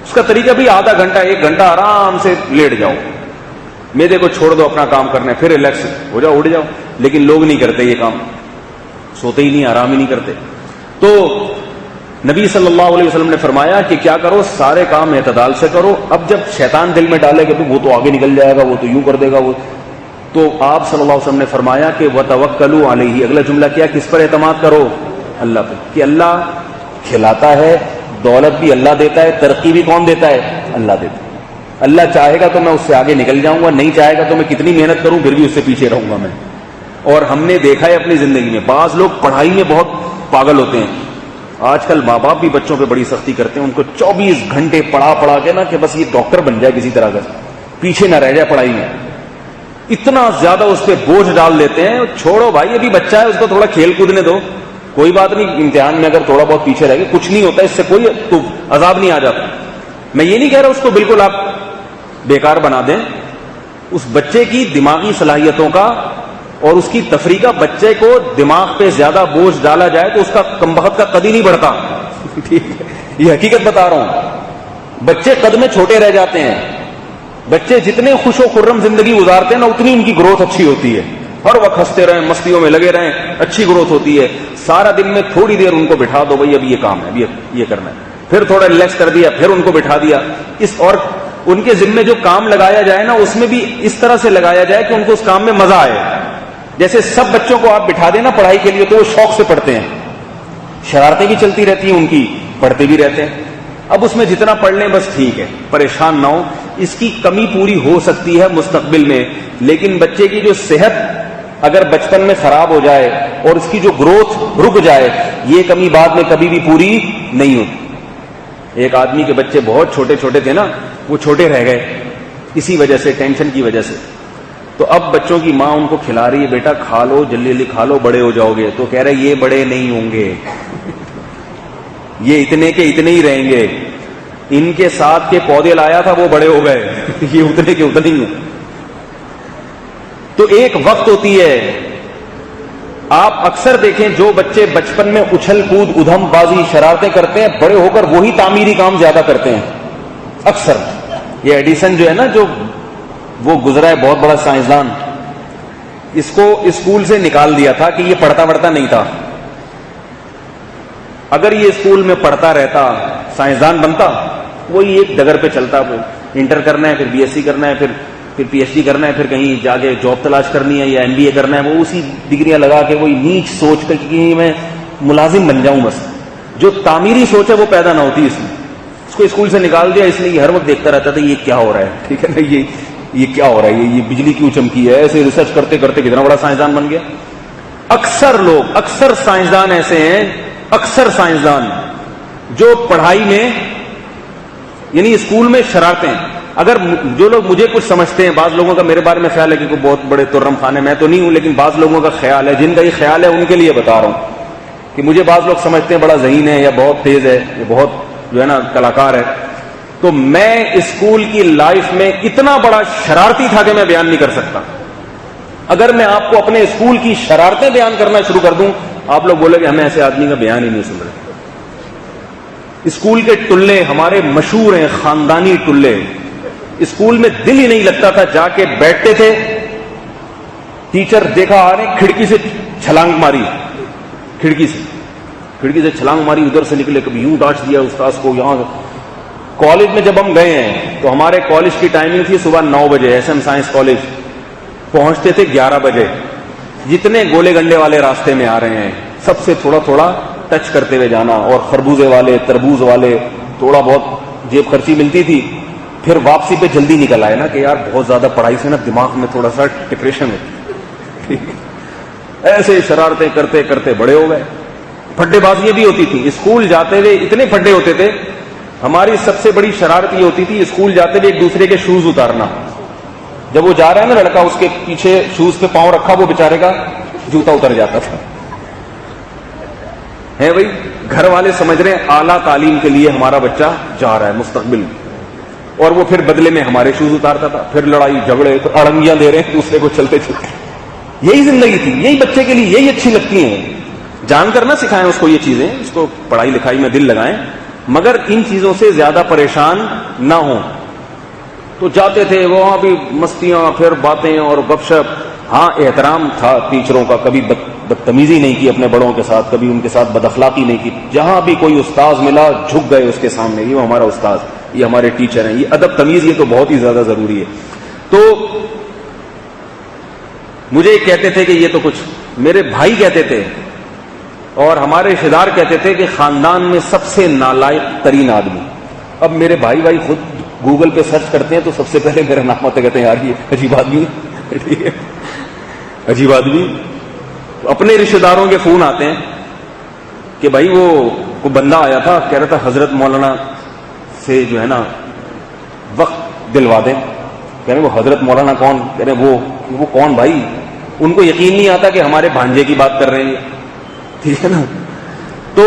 اس کا طریقہ بھی آدھا گھنٹہ 1 گھنٹہ آرام سے لیٹ جاؤ, میدے کو چھوڑ دو اپنا کام کرنے, پھر ریلیکس ہو جاؤ, اٹھ جاؤ. لیکن لوگ نہیں کرتے یہ کام, سوتے ہی نہیں, آرام ہی نہیں کرتے. تو نبی صلی اللہ علیہ وسلم نے فرمایا کہ کیا کرو, سارے کام اعتدال سے کرو. اب جب شیطان دل میں ڈالے گا تو وہ تو آگے نکل جائے گا, وہ تو یوں کر دے گا, وہ تو آپ صلی اللہ علیہ وسلم نے فرمایا کہ وتوکلوا علیہ. اگلا جملہ کیا, کس پر اعتماد کرو, اللہ پہ. کہ اللہ کھلاتا ہے, دولت بھی اللہ دیتا ہے, ترقی بھی کون دیتا ہے, اللہ دیتا ہے. اللہ چاہے گا تو میں اس سے آگے نکل جاؤں گا, نہیں چاہے گا تو میں کتنی محنت کروں پھر بھی اس سے پیچھے رہوں گا میں. اور ہم نے دیکھا ہے اپنی زندگی میں, بعض لوگ پڑھائی میں بہت پاگل ہوتے ہیں. آج کل ماں باپ بھی بچوں پہ بڑی سختی کرتے ہیں, ان کو 24 گھنٹے پڑھا کے نا کہ بس یہ ڈاکٹر بن جائے کسی طرح کا, پیچھے نہ رہ جائے پڑھائی میں. اتنا زیادہ اس پہ بوجھ ڈال دیتے ہیں. چھوڑو بھائی, ابھی بچہ ہے, اس کو تھوڑا کھیل کودنے دو, کوئی بات نہیں. امتحان میں اگر تھوڑا بہت پیچھے رہ گئے کچھ نہیں ہوتا, اس سے کوئی تو عذاب نہیں آ جاتا. میں یہ نہیں کہہ رہا اس کو بالکل آپ بیکار بنا دیں. اس بچے کی دماغی صلاحیتوں کا اور اس کی تفریح کا, بچے کو دماغ پہ زیادہ بوجھ ڈالا جائے تو اس کا کمبخت کا قد ہی نہیں بڑھتا. ٹھیک ہے, یہ حقیقت بتا رہا ہوں. بچے قد میں چھوٹے رہ جاتے ہیں. بچے جتنے خوش و خرم زندگی گزارتے ہیں نا اتنی ان کی گروتھ اچھی ہوتی ہے. ہر وقت ہنستے رہیں, مستیوں میں لگے رہیں, اچھی گروتھ ہوتی ہے. سارا دن میں تھوڑی دیر ان کو بٹھا دو, بھائی اب یہ کام ہے, اب یہ کرنا ہے, پھر تھوڑا ریلیکس کر دیا, پھر ان کو بٹھا دیا. اور ان کے ذمے جو کام لگایا جائے نا اس میں بھی اس طرح سے لگایا جائے کہ ان کو اس کام میں مزہ آئے. جیسے سب بچوں کو آپ بٹھا دیں نا پڑھائی کے لیے تو وہ شوق سے پڑھتے ہیں, شرارتیں بھی چلتی رہتی ہیں ان کی, پڑھتے بھی رہتے ہیں. اب اس میں جتنا پڑھ لیں بس ٹھیک ہے, پریشان نہ ہو. اس کی کمی پوری ہو سکتی ہے مستقبل میں, لیکن بچے کی جو صحت اگر بچپن میں خراب ہو جائے اور اس کی جو گروتھ رک جائے, یہ کمی بعد میں کبھی بھی پوری نہیں ہوتی. ایک آدمی کے بچے بہت چھوٹے چھوٹے تھے نا, وہ چھوٹے رہ گئے اسی وجہ سے, ٹینشن کی وجہ سے. تو اب بچوں کی ماں ان کو کھلا رہی ہے, بیٹا کھا لو, جلدی جلدی کھا لو, بڑے ہو جاؤ گے. تو کہہ رہے یہ بڑے نہیں ہوں گے, یہ اتنے کے اتنے ہی رہیں گے. ان کے ساتھ کے پودے لایا تھا وہ بڑے ہو گئے, یہ اتنے کے اتنے ہی ہوں. تو ایک وقت ہوتی ہے. آپ اکثر دیکھیں جو بچے بچپن میں اچھل کود, ادھم بازی, شرارتیں کرتے ہیں, بڑے ہو کر وہی تعمیری کام زیادہ کرتے ہیں اکثر. یہ ایڈیسن جو ہے نا, جو وہ گزرا ہے بہت بڑا سائنسدان, اس کو اسکول سے نکال دیا تھا کہ یہ پڑھتا نہیں تھا. اگر یہ اسکول میں پڑھتا رہتا سائنسدان بنتا. وہی ایک ڈگر پہ چلتا, انٹر کرنا ہے, پھر بی ایس سی کرنا ہے, پھر پی ایچ ڈی کرنا ہے, پھر کہیں جا کے جاب تلاش کرنی ہے یا MBA کرنا ہے. وہ اسی ڈگریاں لگا کے وہی نیچ سوچ کر کہ میں ملازم بن جاؤں بس. جو تعمیری سوچ ہے وہ پیدا نہ ہوتی اس میں. اس کو اسکول سے نکال دیا, اس لیے ہر وقت دیکھتا رہتا تھا یہ کیا ہو رہا ہے. ٹھیک ہے نا, یہ کیا ہو رہا ہے, یہ بجلی کیوں چمکی ہے. ایسے ریسرچ کرتے کرتے کتنا بڑا سائنسدان بن گیا. اکثر لوگ, اکثر سائنسدان ایسے ہیں, اکثر سائنسدان جو پڑھائی میں یعنی اسکول میں شرارتیں. اگر جو لوگ مجھے کچھ سمجھتے ہیں, بعض لوگوں کا میرے بارے میں خیال ہے کہ کوئی بہت بڑے ترم خانے میں تو نہیں ہوں, لیکن بعض لوگوں کا خیال ہے, جن کا یہ خیال ہے ان کے لیے بتا رہا ہوں کہ مجھے بعض لوگ سمجھتے ہیں بڑا ذہین ہے یا بہت تیز ہے یا بہت جو ہے نا کلاکار ہے. تو میں اسکول کی لائف میں اتنا بڑا شرارتی تھا کہ میں بیان نہیں کر سکتا. اگر میں آپ کو اپنے اسکول کی شرارتیں بیان کرنا شروع کر دوں, آپ لوگ بولے کہ ہمیں ایسے آدمی کا بیان ہی نہیں سن رہے. اسکول کے ٹلے ہمارے مشہور ہیں, خاندانی ٹلے. اسکول میں دل ہی نہیں لگتا تھا، جا کے بیٹھتے تھے، ٹیچر دیکھا آ رہے، کھڑکی سے چھلانگ ماری، کھڑکی سے چھلانگ ماری، ادھر سے نکلے، کبھی یوں ڈانٹ دیا استاذ کو یہاں۔ کالج میں جب ہم گئے ہیں تو ہمارے کالج کی ٹائمنگ تھی صبح 9 بجے، ایس ایم سائنس کالج، پہنچتے تھے 11 بجے۔ جتنے گولے گنڈے والے راستے میں آ رہے ہیں سب سے تھوڑا تھوڑا ٹچ کرتے ہوئے جانا، اور خربوزے والے، تربوز والے، تھوڑا بہت جیب خرچی ملتی تھی۔ پھر واپسی پہ جلدی نکل آئے نا کہ یار بہت زیادہ پڑھائی سے نا دماغ میں تھوڑا سا ڈپریشن ہے۔ ایسے شرارتیں کرتے کرتے بڑے ہو گئے۔ پھڈے بازیاں بھی ہوتی تھی، اسکول جاتے ہوئے اتنے پھڈے ہوتے تھے۔ ہماری سب سے بڑی شرارت یہ ہوتی تھی اسکول جاتے ہوئے ایک دوسرے کے شوز اتارنا۔ جب وہ جا رہا ہے نا لڑکا، اس کے پیچھے شوز پہ پاؤں رکھا، وہ بیچارے کا جوتا اتر جاتا تھا۔ ہے بھائی، گھر والے سمجھ رہے ہیں اعلیٰ تعلیم کے لیے ہمارا بچہ جا رہا ہے مستقبل، اور وہ پھر بدلے میں ہمارے شوز اتارتا تھا۔ پھر لڑائی جھگڑے، اڑنگیاں دے رہے ہیں دوسرے کو چلتے چلتے۔ یہی زندگی تھی، یہی بچے کے لیے یہی اچھی لگتی ہیں۔ جان کر نہ سکھائیں اس کو یہ چیزیں، اس کو پڑھائی لکھائی میں دل لگائیں، مگر ان چیزوں سے زیادہ پریشان نہ ہوں۔ تو جاتے تھے وہاں بھی مستیاں، پھر باتیں اور گپ شپ۔ ہاں احترام تھا ٹیچروں کا، کبھی بدتمیزی نہیں کی اپنے بڑوں کے ساتھ، کبھی ان کے ساتھ بد اخلاقی نہیں کی۔ جہاں بھی کوئی استاذ ملا جھک گئے اس کے سامنے، یہ ہمارا استاذ، یہ ہمارے ٹیچر ہیں۔ یہ ادب تمیز یہ تو بہت ہی زیادہ ضروری ہے۔ تو مجھے کہتے تھے کہ یہ تو کچھ، میرے بھائی کہتے تھے اور ہمارے رشتے دار کہتے تھے کہ خاندان میں سب سے نالائق ترین آدمی۔ اب میرے بھائی خود گوگل پہ سرچ کرتے ہیں تو سب سے پہلے میرا نام آتا، کہتے ہیں یار یہ عجیب آدمی، عجیب آدمی۔ اپنے رشتے داروں کے فون آتے ہیں کہ بھائی وہ کوئی بندہ آیا تھا، کہہ رہا تھا حضرت مولانا سے جو ہے نا وقت دلوا دیں۔ کہہ رہے وہ حضرت مولانا کون؟ کہہ رہے وہ کون بھائی؟ ان کو یقین نہیں آتا کہ ہمارے بھانجے کی بات کر رہے ہیں، ٹھیک ہے نا۔ تو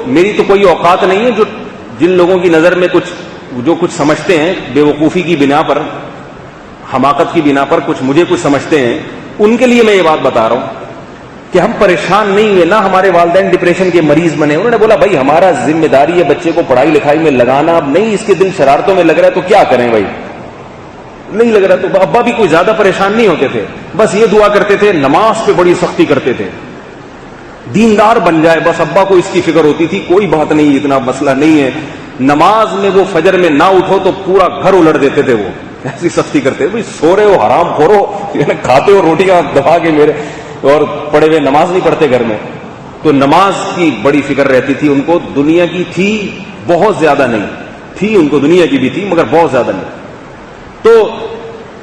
میری تو کوئی اوقات نہیں ہے، جو جن لوگوں کی نظر میں جو کچھ سمجھتے ہیں بے وقوفی کی بنا پر، حماقت کی بنا پر مجھے کچھ سمجھتے ہیں، ان کے لیے میں یہ بات بتا رہا ہوں کہ ہم پریشان نہیں ہوئے، نہ ہمارے والدین ڈپریشن کے مریض بنے۔ انہوں نے بولا بھائی ہمارا ذمہ داری ہے بچے کو پڑھائی لکھائی میں لگانا، اب نہیں اس کے دل شرارتوں میں لگ رہا ہے تو کیا کریں بھائی، نہیں لگ رہا تو ابا بھی کوئی زیادہ پریشان نہیں ہوتے تھے، بس یہ دعا کرتے تھے، نماز پہ بڑی سختی کرتے تھے، دیندار بن جائے، بس ابا کو اس کی فکر ہوتی تھی، کوئی بات نہیں، اتنا مسئلہ نہیں ہے۔ نماز میں وہ فجر میں نہ اٹھو تو پورا گھر الٹ دیتے تھے، وہ ایسی سختی کرتے بھائی سو رہے ہو حرام خورو، کھاتے ہو روٹیاں دبا کے میرے، اور پڑھے ہوئے نماز نہیں پڑھتے گھر میں۔ تو نماز کی بڑی فکر رہتی تھی ان کو، دنیا کی تھی بہت زیادہ نہیں تھی، ان کو دنیا کی بھی تھی مگر بہت زیادہ نہیں۔ تو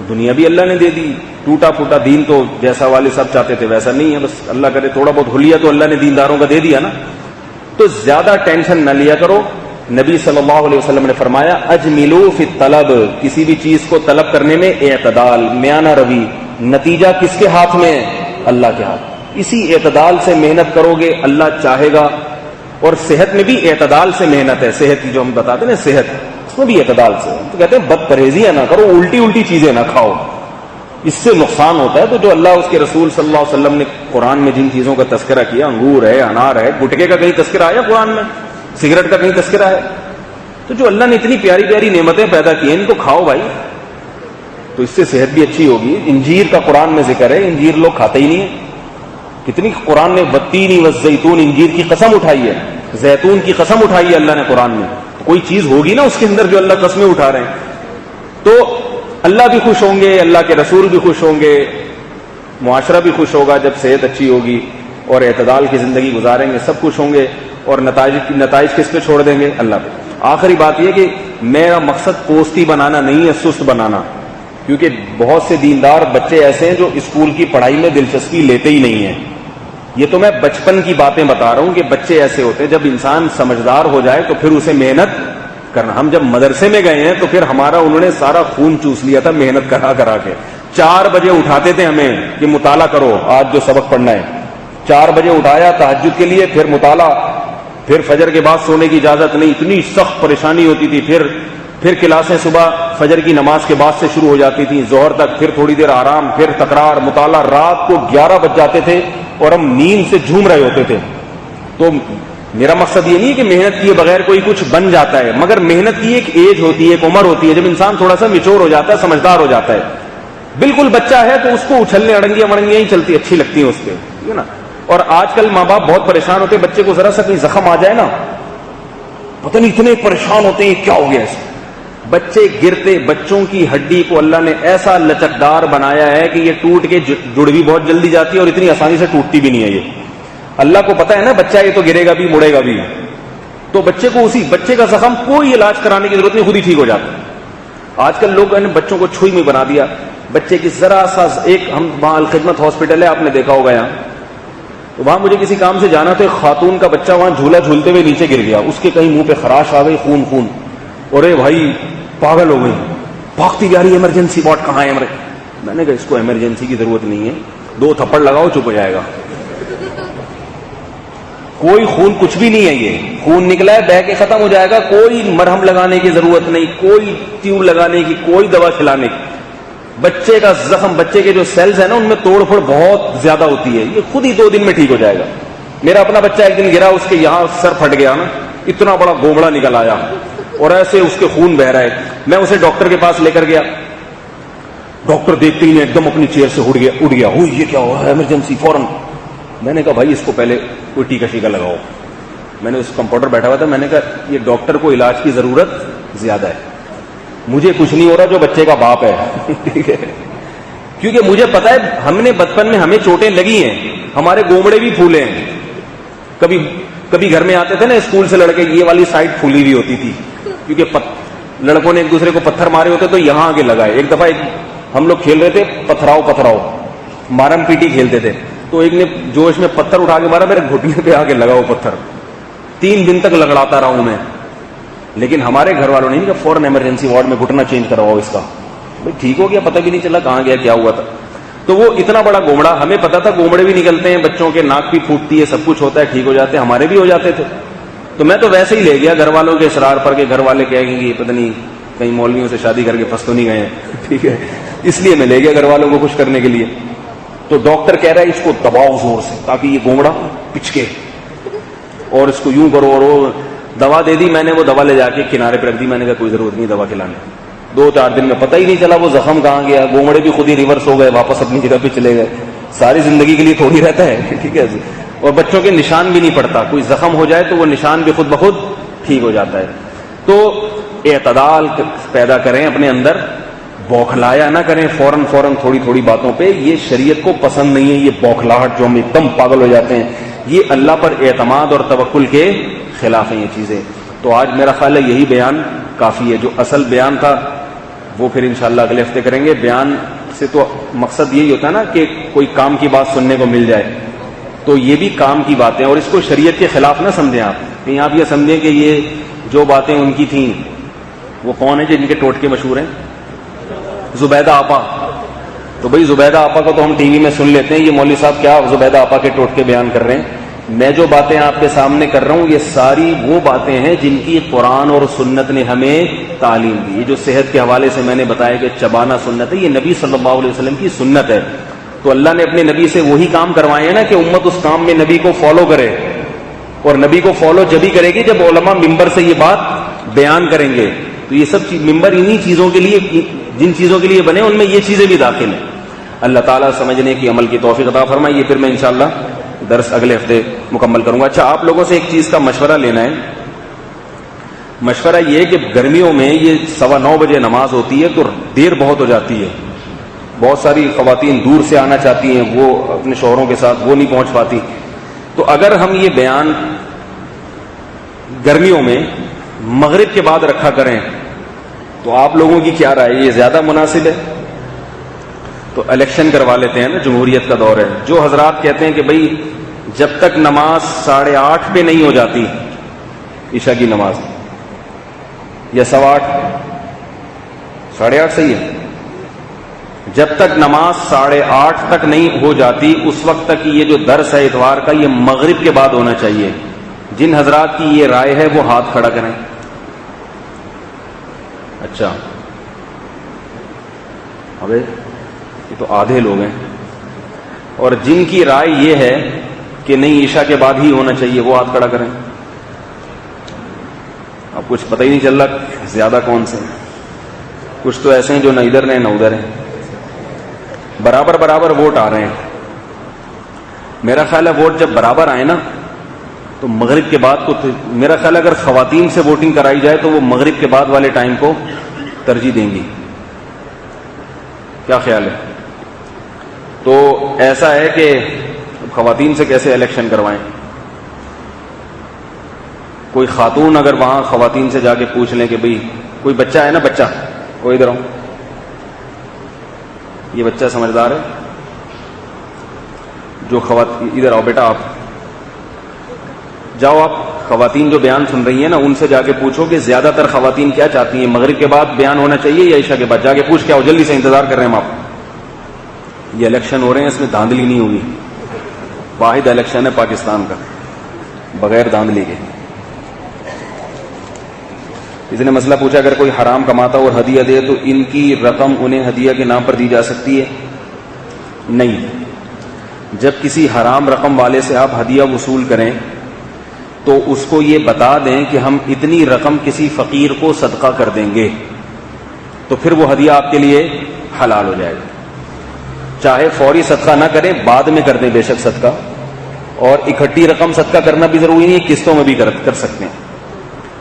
دنیا بھی اللہ نے دے دی، ٹوٹا پھوٹا دین تو جیسا والے سب چاہتے تھے ویسا نہیں ہے، بس اللہ کرے تھوڑا بہت حلیہ تو اللہ نے دینداروں کا دے دیا نا۔ تو زیادہ ٹینشن نہ لیا کرو۔ نبی صلی اللہ علیہ وسلم نے فرمایا اجملوا فی الطلب، کسی بھی چیز کو طلب کرنے میں اعتدال، میانہ روی۔ نتیجہ کس کے ہاتھ میں ہے؟ اللہ کے ہاتھ۔ اسی اعتدال سے محنت کرو گے اللہ چاہے گا۔ اور صحت میں بھی اعتدال سے محنت ہے، صحت کی جو ہم بتاتے ہیں نا صحت، اس میں بھی اعتدال سے۔ تو کہتے ہیں بد پرہیزیاں نہ کرو، الٹی چیزیں نہ کھاؤ، اس سے نقصان ہوتا ہے۔ تو جو اللہ اس کے رسول صلی اللہ علیہ وسلم نے قرآن میں جن چیزوں کا تذکرہ کیا، انگور ہے، انار ہے، گٹکے کا کہیں تذکرہ آیا قرآن میں؟ سگریٹ کا کہیں تذکرہ ہے؟ تو جو اللہ نے اتنی پیاری پیاری نعمتیں پیدا کی ہیں ان کو کھاؤ بھائی، تو اس سے صحت بھی اچھی ہوگی۔ انجیر کا قرآن میں ذکر ہے، انجیر لوگ کھاتے ہی نہیں ہیں۔ کتنی قرآن نے والتین والزیتون، انجیر کی قسم اٹھائی ہے، زیتون کی قسم اٹھائی ہے اللہ نے قرآن میں۔ کوئی چیز ہوگی نا اس کے اندر جو اللہ قسمیں اٹھا رہے ہیں۔ تو اللہ بھی خوش ہوں گے، اللہ کے رسول بھی خوش ہوں گے، معاشرہ بھی خوش ہوگا جب صحت اچھی ہوگی اور اعتدال کی زندگی گزاریں گے، سب خوش ہوں گے۔ اور نتائج کس پہ چھوڑ دیں گے؟ اللہ پہ۔ آخری بات یہ کہ میرا مقصد پوستی بنانا نہیں ہے، سست بنانا، کیونکہ بہت سے دیندار بچے ایسے ہیں جو اسکول کی پڑھائی میں دلچسپی لیتے ہی نہیں ہیں۔ یہ تو میں بچپن کی باتیں بتا رہا ہوں کہ بچے ایسے ہوتے ہیں، جب انسان سمجھدار ہو جائے تو پھر اسے محنت کرنا۔ ہم جب مدرسے میں گئے ہیں تو پھر ہمارا انہوں نے سارا خون چوس لیا تھا محنت کرا کے۔ 4 بجے اٹھاتے تھے ہمیں کہ مطالعہ کرو، آج جو سبق پڑھنا ہے۔ 4 بجے اٹھایا تہجد کے لیے، پھر مطالعہ، پھر فجر کے بعد سونے کی اجازت نہیں، اتنی سخت پریشانی ہوتی تھی۔ پھر کلاسیں صبح فجر کی نماز کے بعد سے شروع ہو جاتی تھیں ظہر تک، پھر تھوڑی دیر آرام، پھر تکرار، مطالعہ۔ رات کو 11 بج جاتے تھے اور ہم نیند سے جھوم رہے ہوتے تھے۔ تو میرا مقصد یہ نہیں ہے کہ محنت کیے بغیر کوئی کچھ بن جاتا ہے، مگر محنت کی ایک ایج ہوتی ہے، ایک عمر ہوتی ہے، جب انسان تھوڑا سا میچور ہو جاتا ہے، سمجھدار ہو جاتا ہے. بالکل بچہ ہے تو اس کو اچھلنے اڑنگیاں مڑنگیاں ہی چلتی اچھی لگتی ہیں اس کے، ٹھیک ہے نا. اور آج کل ماں باپ بہت پریشان ہوتے ہیں، بچے کو ذرا سا کہیں زخم آ جائے نا، پتہ نہیں اتنے پریشان ہوتے ہیں کیا ہو گیا اس. بچے گرتے، بچوں کی ہڈی کو اللہ نے ایسا لچکدار بنایا ہے کہ یہ ٹوٹ کے جڑ بھی بہت جلدی جاتی ہے اور اتنی آسانی سے ٹوٹتی بھی نہیں ہے. یہ اللہ کو پتا ہے نا بچہ یہ تو گرے گا بھی مڑے گا بھی، تو بچے کو اسی بچے کا زخم کوئی علاج کرانے کی ضرورت نہیں، خود ہی ٹھیک ہو جاتا ہے. آج کل لوگوں نے بچوں کو چھوئی میں بنا دیا. بچے کی ذرا سا ایک، ہم وہاں الخدمت ہاسپٹل ہے، آپ نے دیکھا ہوگا یہاں، تو وہاں مجھے کسی کام سے جانا تو ایک خاتون کا بچہ وہاں جھولا جھولتے ہوئے نیچے گر گیا، اس کے کہیں منہ پہ خراش آ گئی، خون خون. اور بھائی پاگل ہو گئی، بھاگتی جا رہی ہے ایمرجنسی وارڈ کہاں ہے. میں نے کہا اس کو ایمرجنسی کی ضرورت نہیں ہے، 2 تھپڑ لگاؤ چپ ہو جائے گا. کوئی خون کچھ بھی نہیں ہے، یہ خون نکلا ہے بہہ کے ختم ہو جائے گا، کوئی مرہم لگانے کی ضرورت نہیں، کوئی ٹیوب لگانے کی، کوئی دوا کھلانے کی. بچے کا زخم، بچے کے جو سیلز ہیں نا ان میں توڑ پھوڑ بہت زیادہ ہوتی ہے، یہ خود ہی 2 دن میں ٹھیک ہو جائے گا. میرا اپنا بچہ ایک دن گرا، اس کے یہاں سر پھٹ گیا نا، اتنا بڑا گوبڑا نکل آیا اور ایسے اس کے خون بہ رہا ہے. میں اسے ڈاکٹر کے پاس لے کر گیا، ڈاکٹر دیکھتے ہی ایک دم اپنی چیئر سے اٹھ گیا، یہ کیا ہوا ہے، ایمرجنسی فوراً. میں نے کہا بھائی اس کو پہلے کوئی ٹیکا شیکا لگاؤ. میں نے اس کمپاؤنڈر بیٹھا ہوا تھا، میں نے کہا یہ ڈاکٹر کو علاج کی ضرورت زیادہ ہے، مجھے کچھ نہیں ہو رہا جو بچے کا باپ ہے. ٹھیک ہے، کیونکہ مجھے پتا ہے ہم نے بچپن میں ہمیں چوٹیں لگی ہیں، ہمارے گومڑے بھی پھولے ہیں. کبھی گھر میں آتے تھے نا اسکول سے لڑکے، یہ والی سائڈ پھولی ہوئی ہوتی تھی، کیونکہ لڑکوں نے ایک دوسرے کو پتھر مارے ہوتے تو یہاں آگے لگائے. ایک دفعہ ہم لوگ کھیل رہے تھے پتھراؤ مارم پیٹی کھیلتے تھے، تو ایک نے جوش میں پتھر اٹھا کے مارا، میرے گھٹنے پہ آگے لگا وہ پتھر. 3 دن تک لگڑاتا رہا ہوں میں. لیکن ہمارے گھر والوں نے کہ فوراً ایمرجنسی وارڈ میں گھٹنا چینج کرواؤ اس کا. بھائی ٹھیک ہو گیا، پتہ بھی نہیں چلا کہاں گیا کیا ہوا تھا. تو وہ اتنا بڑا گومڑا، ہمیں پتا تھا گومڑے بھی نکلتے ہیں بچوں کے، ناک بھی پھوٹتی ہے، سب کچھ ہوتا ہے، ٹھیک ہو جاتے ہیں، ہمارے بھی ہو جاتے تھے. تو میں تو ویسے ہی لے گیا گھر والوں کے اصرار پر، کہ گھر والے کہیں گے پتہ نہیں کہیں مولویوں سے شادی کر کے پھنس تو نہیں گئے ہیں. ٹھیک ہے، اس لیے میں لے گیا گھر والوں کو خوش کرنے کے لیے. تو ڈاکٹر کہہ رہا ہے اس کو دباؤ زور سے تاکہ یہ گومڑا پچکے، اور اس کو یوں کرو، اور وہ دوا دے دی. میں نے وہ دوا لے جا کے کنارے پہ رکھ دی. میں نے کہا کوئی ضرورت نہیں دوا کھلانے. 2-4 دن میں پتہ ہی نہیں چلا وہ زخم کہاں گیا، گومڑے بھی خود ہی ریورس ہو گئے، واپس اپنی جگہ پہ چلے گئے. ساری زندگی کے لیے تھوڑی رہتا ہے. ٹھیک ہے، اور بچوں کے نشان بھی نہیں پڑتا، کوئی زخم ہو جائے تو وہ نشان بھی خود بخود ٹھیک ہو جاتا ہے. تو اعتدال پیدا کریں اپنے اندر، بوکھلایا نہ کریں فوراً تھوڑی تھوڑی باتوں پہ. یہ شریعت کو پسند نہیں ہے، یہ بوکھلاہٹ جو ہم ایک دم پاگل ہو جاتے ہیں، یہ اللہ پر اعتماد اور توکل کے خلاف ہیں یہ چیزیں. تو آج میرا خیال ہے یہی بیان کافی ہے. جو اصل بیان تھا وہ پھر انشاءاللہ اگلے ہفتے کریں گے. بیان سے تو مقصد یہی ہوتا ہے نا کہ کوئی کام کی بات سننے کو مل جائے، تو یہ بھی کام کی باتیں، اور اس کو شریعت کے خلاف نہ سمجھیں آپ. کہیں آپ یہ سمجھیں کہ یہ جو باتیں ان کی تھیں، وہ کون ہیں جن کے ٹوٹکے مشہور ہیں؟ زبیدہ آپا. تو بھئی زبیدہ آپا کو تو ہم ٹی وی میں سن لیتے ہیں، یہ مولوی صاحب کیا زبیدہ آپا کے ٹوٹکے بیان کر رہے ہیں. میں جو باتیں آپ کے سامنے کر رہا ہوں یہ ساری وہ باتیں ہیں جن کی قرآن اور سنت نے ہمیں تعلیم دی. یہ جو صحت کے حوالے سے میں نے بتایا کہ چبانا سنت ہے، یہ نبی صلی اللہ علیہ وسلم کی سنت ہے. تو اللہ نے اپنے نبی سے وہی کام کروائے ہیں نا کہ امت اس کام میں نبی کو فالو کرے. اور نبی کو فالو جبھی کرے گی جب علماء ممبر سے یہ بات بیان کریں گے. تو یہ سب ممبر انہی چیزوں کے لیے، جن چیزوں کے لیے بنے ان میں یہ چیزیں بھی داخل ہیں. اللہ تعالیٰ سمجھنے کی عمل کی توفیق عطا فرمائے. یہ پھر میں انشاءاللہ درس اگلے ہفتے مکمل کروں گا. اچھا، آپ لوگوں سے ایک چیز کا مشورہ لینا ہے. مشورہ یہ کہ گرمیوں میں یہ 9:15 بجے نماز ہوتی ہے تو دیر بہت ہو جاتی ہے. بہت ساری خواتین دور سے آنا چاہتی ہیں، وہ اپنے شوہروں کے ساتھ وہ نہیں پہنچ پاتی. تو اگر ہم یہ بیان گرمیوں میں مغرب کے بعد رکھا کریں تو آپ لوگوں کی کیا رائے؟ یہ زیادہ مناسب ہے؟ تو الیکشن کروا لیتے ہیں نا، جمہوریت کا دور ہے. جو حضرات کہتے ہیں کہ بھئی جب تک نماز 8:30 پہ نہیں ہو جاتی عشاء کی نماز، یا 8:15، 8:30 صحیح ہے، جب تک نماز 8:30 تک نہیں ہو جاتی اس وقت تک یہ جو درس ہے اتوار کا یہ مغرب کے بعد ہونا چاہیے. جن حضرات کی یہ رائے ہے وہ ہاتھ کھڑا کریں. اچھا، ابے یہ تو آدھے لوگ ہیں. اور جن کی رائے یہ ہے کہ نہیں عشاء کے بعد ہی ہونا چاہیے وہ ہاتھ کھڑا کریں. اب کچھ پتہ ہی نہیں چل رہا زیادہ کون سے. کچھ تو ایسے ہیں جو نہ ادھر ہیں نہ ادھر ہیں, برابر برابر ووٹ آ رہے ہیں. میرا خیال ہے ووٹ جب برابر آئے نا تو مغرب کے بعد کو, میرا خیال ہے اگر خواتین سے ووٹنگ کرائی جائے تو وہ مغرب کے بعد والے ٹائم کو ترجیح دیں گی. کیا خیال ہے؟ تو ایسا ہے کہ خواتین سے کیسے الیکشن کروائیں؟ کوئی خاتون اگر وہاں خواتین سے جا کے پوچھ لیں کہ بھئی کوئی بچہ ہے نا, بچہ وہ ادھر آؤ, یہ بچہ سمجھدار ہے جو ادھر آؤ بیٹا, آپ جاؤ, آپ خواتین جو بیان سن رہی ہیں نا ان سے جا کے پوچھو کہ زیادہ تر خواتین کیا چاہتی ہیں, مغرب کے بعد بیان ہونا چاہیے یا عشاء کے بعد؟ جا کے پوچھ کے آؤ, جلدی سے انتظار کر رہے ہیں ہم آپ. یہ الیکشن ہو رہے ہیں, اس میں دھاندلی نہیں ہوگی. واحد الیکشن ہے پاکستان کا بغیر دھاندلی کے. کسی نے مسئلہ پوچھا اگر کوئی حرام کماتا اور ہدیہ دے تو ان کی رقم انہیں ہدیہ کے نام پر دی جا سکتی ہے؟ نہیں. جب کسی حرام رقم والے سے آپ ہدیہ وصول کریں تو اس کو یہ بتا دیں کہ ہم اتنی رقم کسی فقیر کو صدقہ کر دیں گے, تو پھر وہ ہدیہ آپ کے لیے حلال ہو جائے گا. چاہے فوری صدقہ نہ کریں, بعد میں کر دیں بے شک صدقہ, اور اکٹھی رقم صدقہ کرنا بھی ضروری نہیں, قسطوں میں بھی کر سکتے ہیں.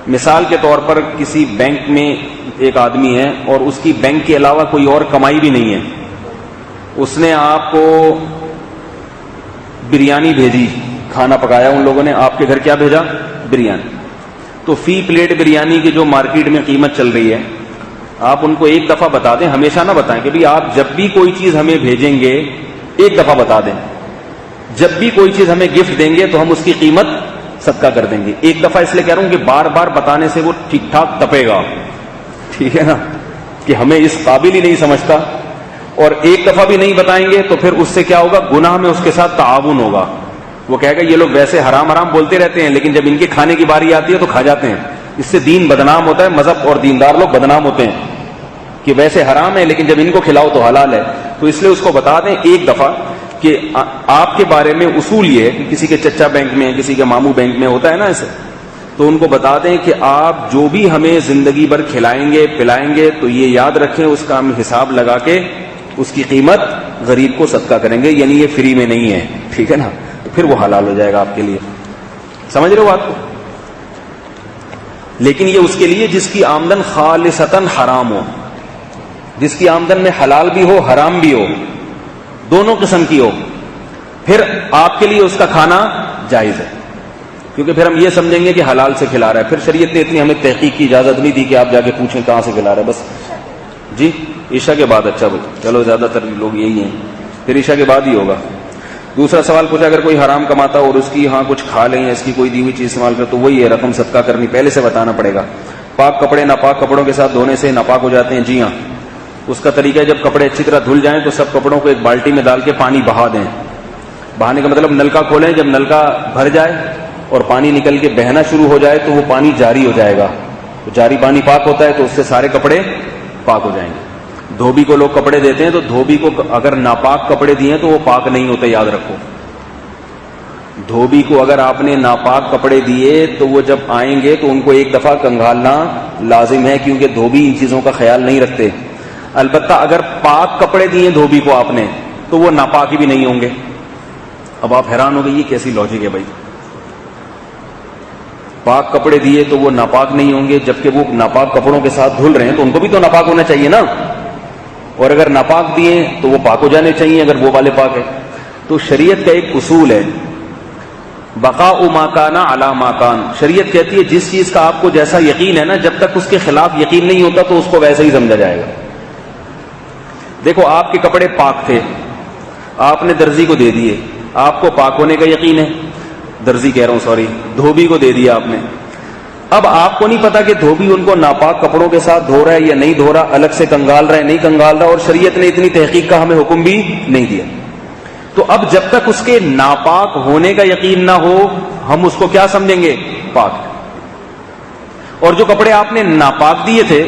مثال کے طور پر کسی بینک میں ایک آدمی ہے اور اس کی بینک کے علاوہ کوئی اور کمائی بھی نہیں ہے, اس نے آپ کو بریانی بھیجی, کھانا پکایا ان لوگوں نے, آپ کے گھر کیا بھیجا؟ بریانی. تو فی پلیٹ بریانی کی جو مارکیٹ میں قیمت چل رہی ہے, آپ ان کو ایک دفعہ بتا دیں, ہمیشہ نہ بتائیں کہ بھئی آپ جب بھی کوئی چیز ہمیں بھیجیں گے ایک دفعہ بتا دیں, جب بھی کوئی چیز ہمیں گفٹ دیں گے تو ہم اس کی قیمت صدقہ کر دیں گے. ایک دفعہ اس لیے کہہ رہا ہوں کہ بار بار بتانے سے وہ ٹھیک ٹھاک تپے گا, ٹھیک ہے نا, کہ ہمیں اس قابل ہی نہیں سمجھتا. اور ایک دفعہ بھی نہیں بتائیں گے تو پھر اس سے کیا ہوگا, گناہ میں اس کے ساتھ تعاون ہوگا. وہ کہے گا یہ لوگ ویسے حرام حرام بولتے رہتے ہیں لیکن جب ان کے کھانے کی باری آتی ہے تو کھا جاتے ہیں. اس سے دین بدنام ہوتا ہے, مذہب اور دیندار لوگ بدنام ہوتے ہیں کہ ویسے حرام ہے لیکن جب ان کو کھلاؤ تو حلال ہے. تو اس لیے اس کو بتا دیں ایک دفعہ کہ آپ کے بارے میں اصول یہ ہے کہ کسی کے چچا بینک میں, کسی کے ماموں بینک میں ہوتا ہے نا ایسے, تو ان کو بتا دیں کہ آپ جو بھی ہمیں زندگی بھر کھلائیں گے پلائیں گے تو یہ یاد رکھیں اس کا ہم حساب لگا کے اس کی قیمت غریب کو صدقہ کریں گے, یعنی یہ فری میں نہیں ہے, ٹھیک ہے نا, تو پھر وہ حلال ہو جائے گا آپ کے لیے. سمجھ رہے ہو بات کو؟ لیکن یہ اس کے لیے جس کی آمدن خالصتاً حرام ہو, جس کی آمدن میں حلال بھی ہو حرام بھی ہو, دونوں قسم کی ہو, پھر آپ کے لیے اس کا کھانا جائز ہے, کیونکہ پھر ہم یہ سمجھیں گے کہ حلال سے کھلا رہا ہے. پھر شریعت نے اتنی ہمیں تحقیق کی اجازت نہیں دی کہ آپ جا کے پوچھیں کہاں سے کھلا رہا ہے. بس جی عشاء کے بعد, اچھا بھائی چلو زیادہ تر لوگ یہی ہیں, پھر عشاء کے بعد ہی ہوگا. دوسرا سوال پوچھا اگر کوئی حرام کماتا اور اس کی کچھ کھا لیں, اس کی کوئی دی ہوئی چیز استعمال کر, تو وہی ہے رقم صدقہ کرنی, پہلے سے بتانا پڑے گا. پاک کپڑے ناپاک کپڑوں کے ساتھ دھونے سے ناپاک ہو جاتے ہیں؟ جی ہاں. اس کا طریقہ ہے جب کپڑے اچھی طرح دھل جائیں تو سب کپڑوں کو ایک بالٹی میں ڈال کے پانی بہا دیں. بہانے کا مطلب نلکا کھولیں, جب نلکا بھر جائے اور پانی نکل کے بہنا شروع ہو جائے تو وہ پانی جاری ہو جائے گا. تو جاری پانی پاک ہوتا ہے تو اس سے سارے کپڑے پاک ہو جائیں گے. دھوبی کو لوگ کپڑے دیتے ہیں تو دھوبی کو اگر ناپاک کپڑے دیے تو وہ پاک نہیں ہوتے, یاد رکھو. دھوبی کو اگر آپ نے ناپاک کپڑے دیے تو وہ جب آئیں گے تو ان کو ایک دفعہ کنگھالنا لازم ہے, کیونکہ دھوبی ان چیزوں کا خیال نہیں رکھتے. البتہ اگر پاک کپڑے دیے دھوبی کو آپ نے تو وہ ناپاک بھی نہیں ہوں گے. اب آپ حیران ہو گئے یہ کیسی لاجک ہے بھائی, پاک کپڑے دیے تو وہ ناپاک نہیں ہوں گے, جبکہ وہ ناپاک کپڑوں کے ساتھ دھل رہے ہیں تو ان کو بھی تو ناپاک ہونا چاہیے نا, اور اگر ناپاک دیے تو وہ پاک ہو جانے چاہیے اگر وہ والے پاک ہے. تو شریعت کا ایک اصول ہے بقاء ما کان علی ما کان. شریعت کہتی ہے جس چیز کا آپ کو جیسا یقین ہے نا, جب تک اس کے خلاف یقین نہیں ہوتا تو اس کو ویسے ہی سمجھا جائے گا. دیکھو آپ کے کپڑے پاک تھے, آپ نے درزی کو دے دیے, آپ کو پاک ہونے کا یقین ہے, درزی کہہ رہا ہوں سوری, دھوبی کو دے دیا آپ نے. اب آپ کو نہیں پتا کہ دھوبی ان کو ناپاک کپڑوں کے ساتھ دھو رہا ہے یا نہیں دھو رہا, الگ سے کنگال رہا ہے نہیں کنگال رہا, اور شریعت نے اتنی تحقیق کا ہمیں حکم بھی نہیں دیا. تو اب جب تک اس کے ناپاک ہونے کا یقین نہ ہو ہم اس کو کیا سمجھیں گے؟ پاک. اور جو کپڑے آپ نے ناپاک دیے تھے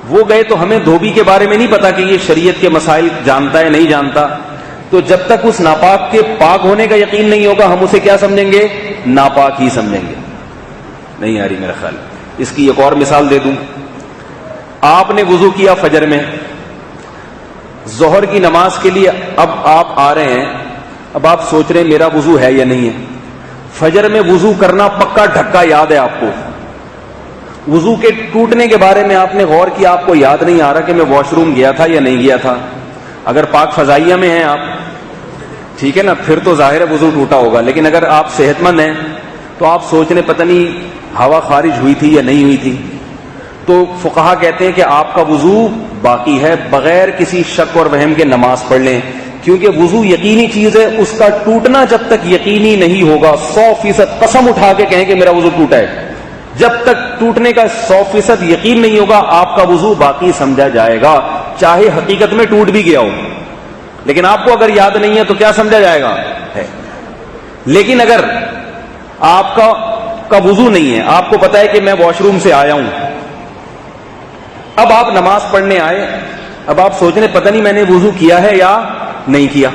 وہ گئے تو ہمیں دھوبی کے بارے میں نہیں پتا کہ یہ شریعت کے مسائل جانتا ہے نہیں جانتا, تو جب تک اس ناپاک کے پاک ہونے کا یقین نہیں ہوگا ہم اسے کیا سمجھیں گے؟ ناپاک ہی سمجھیں گے. نہیں آ رہی میرا خیال. اس کی ایک اور مثال دے دوں. آپ نے وضو کیا فجر میں, ظہر کی نماز کے لیے اب آپ آ رہے ہیں, اب آپ سوچ رہے ہیں میرا وضو ہے یا نہیں ہے. فجر میں وضو کرنا پکا ڈھکا یاد ہے آپ کو, وضو کے ٹوٹنے کے بارے میں آپ نے غور کیا, آپ کو یاد نہیں آ رہا کہ میں واش روم گیا تھا یا نہیں گیا تھا. اگر پاک فضائیہ میں ہیں آپ, ٹھیک ہے نا, پھر تو ظاہر ہے وضو ٹوٹا ہوگا. لیکن اگر آپ صحت مند ہیں تو آپ سوچ رہے پتہ نہیں ہوا خارج ہوئی تھی یا نہیں ہوئی تھی, تو فقہا کہتے ہیں کہ آپ کا وضو باقی ہے, بغیر کسی شک اور وہم کے نماز پڑھ لیں, کیونکہ وضو یقینی چیز ہے, اس کا ٹوٹنا جب تک یقینی نہیں ہوگا, 100% قسم اٹھا کے کہیں کہ میرا وضو ٹوٹا ہے, جب تک ٹوٹنے کا 100% یقین نہیں ہوگا آپ کا وضو باقی سمجھا جائے گا, چاہے حقیقت میں ٹوٹ بھی گیا ہو. لیکن آپ کو اگر یاد نہیں ہے تو کیا سمجھا جائے گا ہے. لیکن اگر آپ کا وضو نہیں ہے, آپ کو پتا ہے کہ میں واش روم سے آیا ہوں, اب آپ نماز پڑھنے آئے, اب آپ سوچ رہے پتہ نہیں میں نے وضو کیا ہے یا نہیں کیا,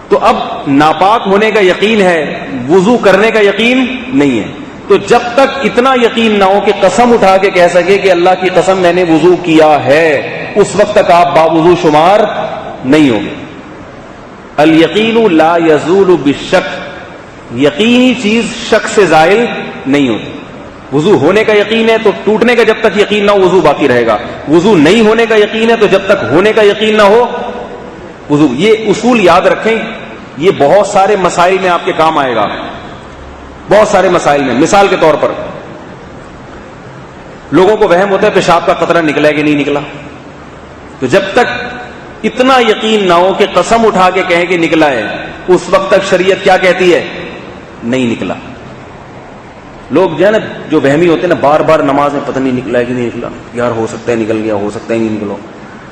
تو اب ناپاک ہونے کا یقین ہے, وضو کرنے کا یقین نہیں ہے. تو جب تک اتنا یقین نہ ہو کہ قسم اٹھا کے کہہ سکے کہ اللہ کی قسم میں نے وضو کیا ہے, اس وقت تک آپ باوضو شمار نہیں ہوں گے. الیقین لا یزول بالشک, یقینی چیز شک سے زائل نہیں ہوتی. وضو ہونے کا یقین ہے تو ٹوٹنے کا جب تک یقین نہ ہو وضو باقی رہے گا, وضو نہیں ہونے کا یقین ہے تو جب تک ہونے کا یقین نہ ہو وضو. یہ اصول یاد رکھیں, یہ بہت سارے مسائل میں آپ کے کام آئے گا, بہت سارے مسائل میں. مثال کے طور پر لوگوں کو وہم ہوتا ہے پیشاب کا قطرہ نکلا ہے کہ نہیں نکلا, تو جب تک اتنا یقین نہ ہو کہ قسم اٹھا کے کہیں کہ نکلا ہے, اس وقت تک شریعت کیا کہتی ہے, نہیں نکلا. لوگ جو ہے نا جو وہمی ہوتے ہیں نا, بار بار نماز میں پتہ نہیں نکلا ہے کہ نہیں نکلا, یار ہو سکتا ہے نکل گیا, ہو سکتا ہے نہیں نکلو.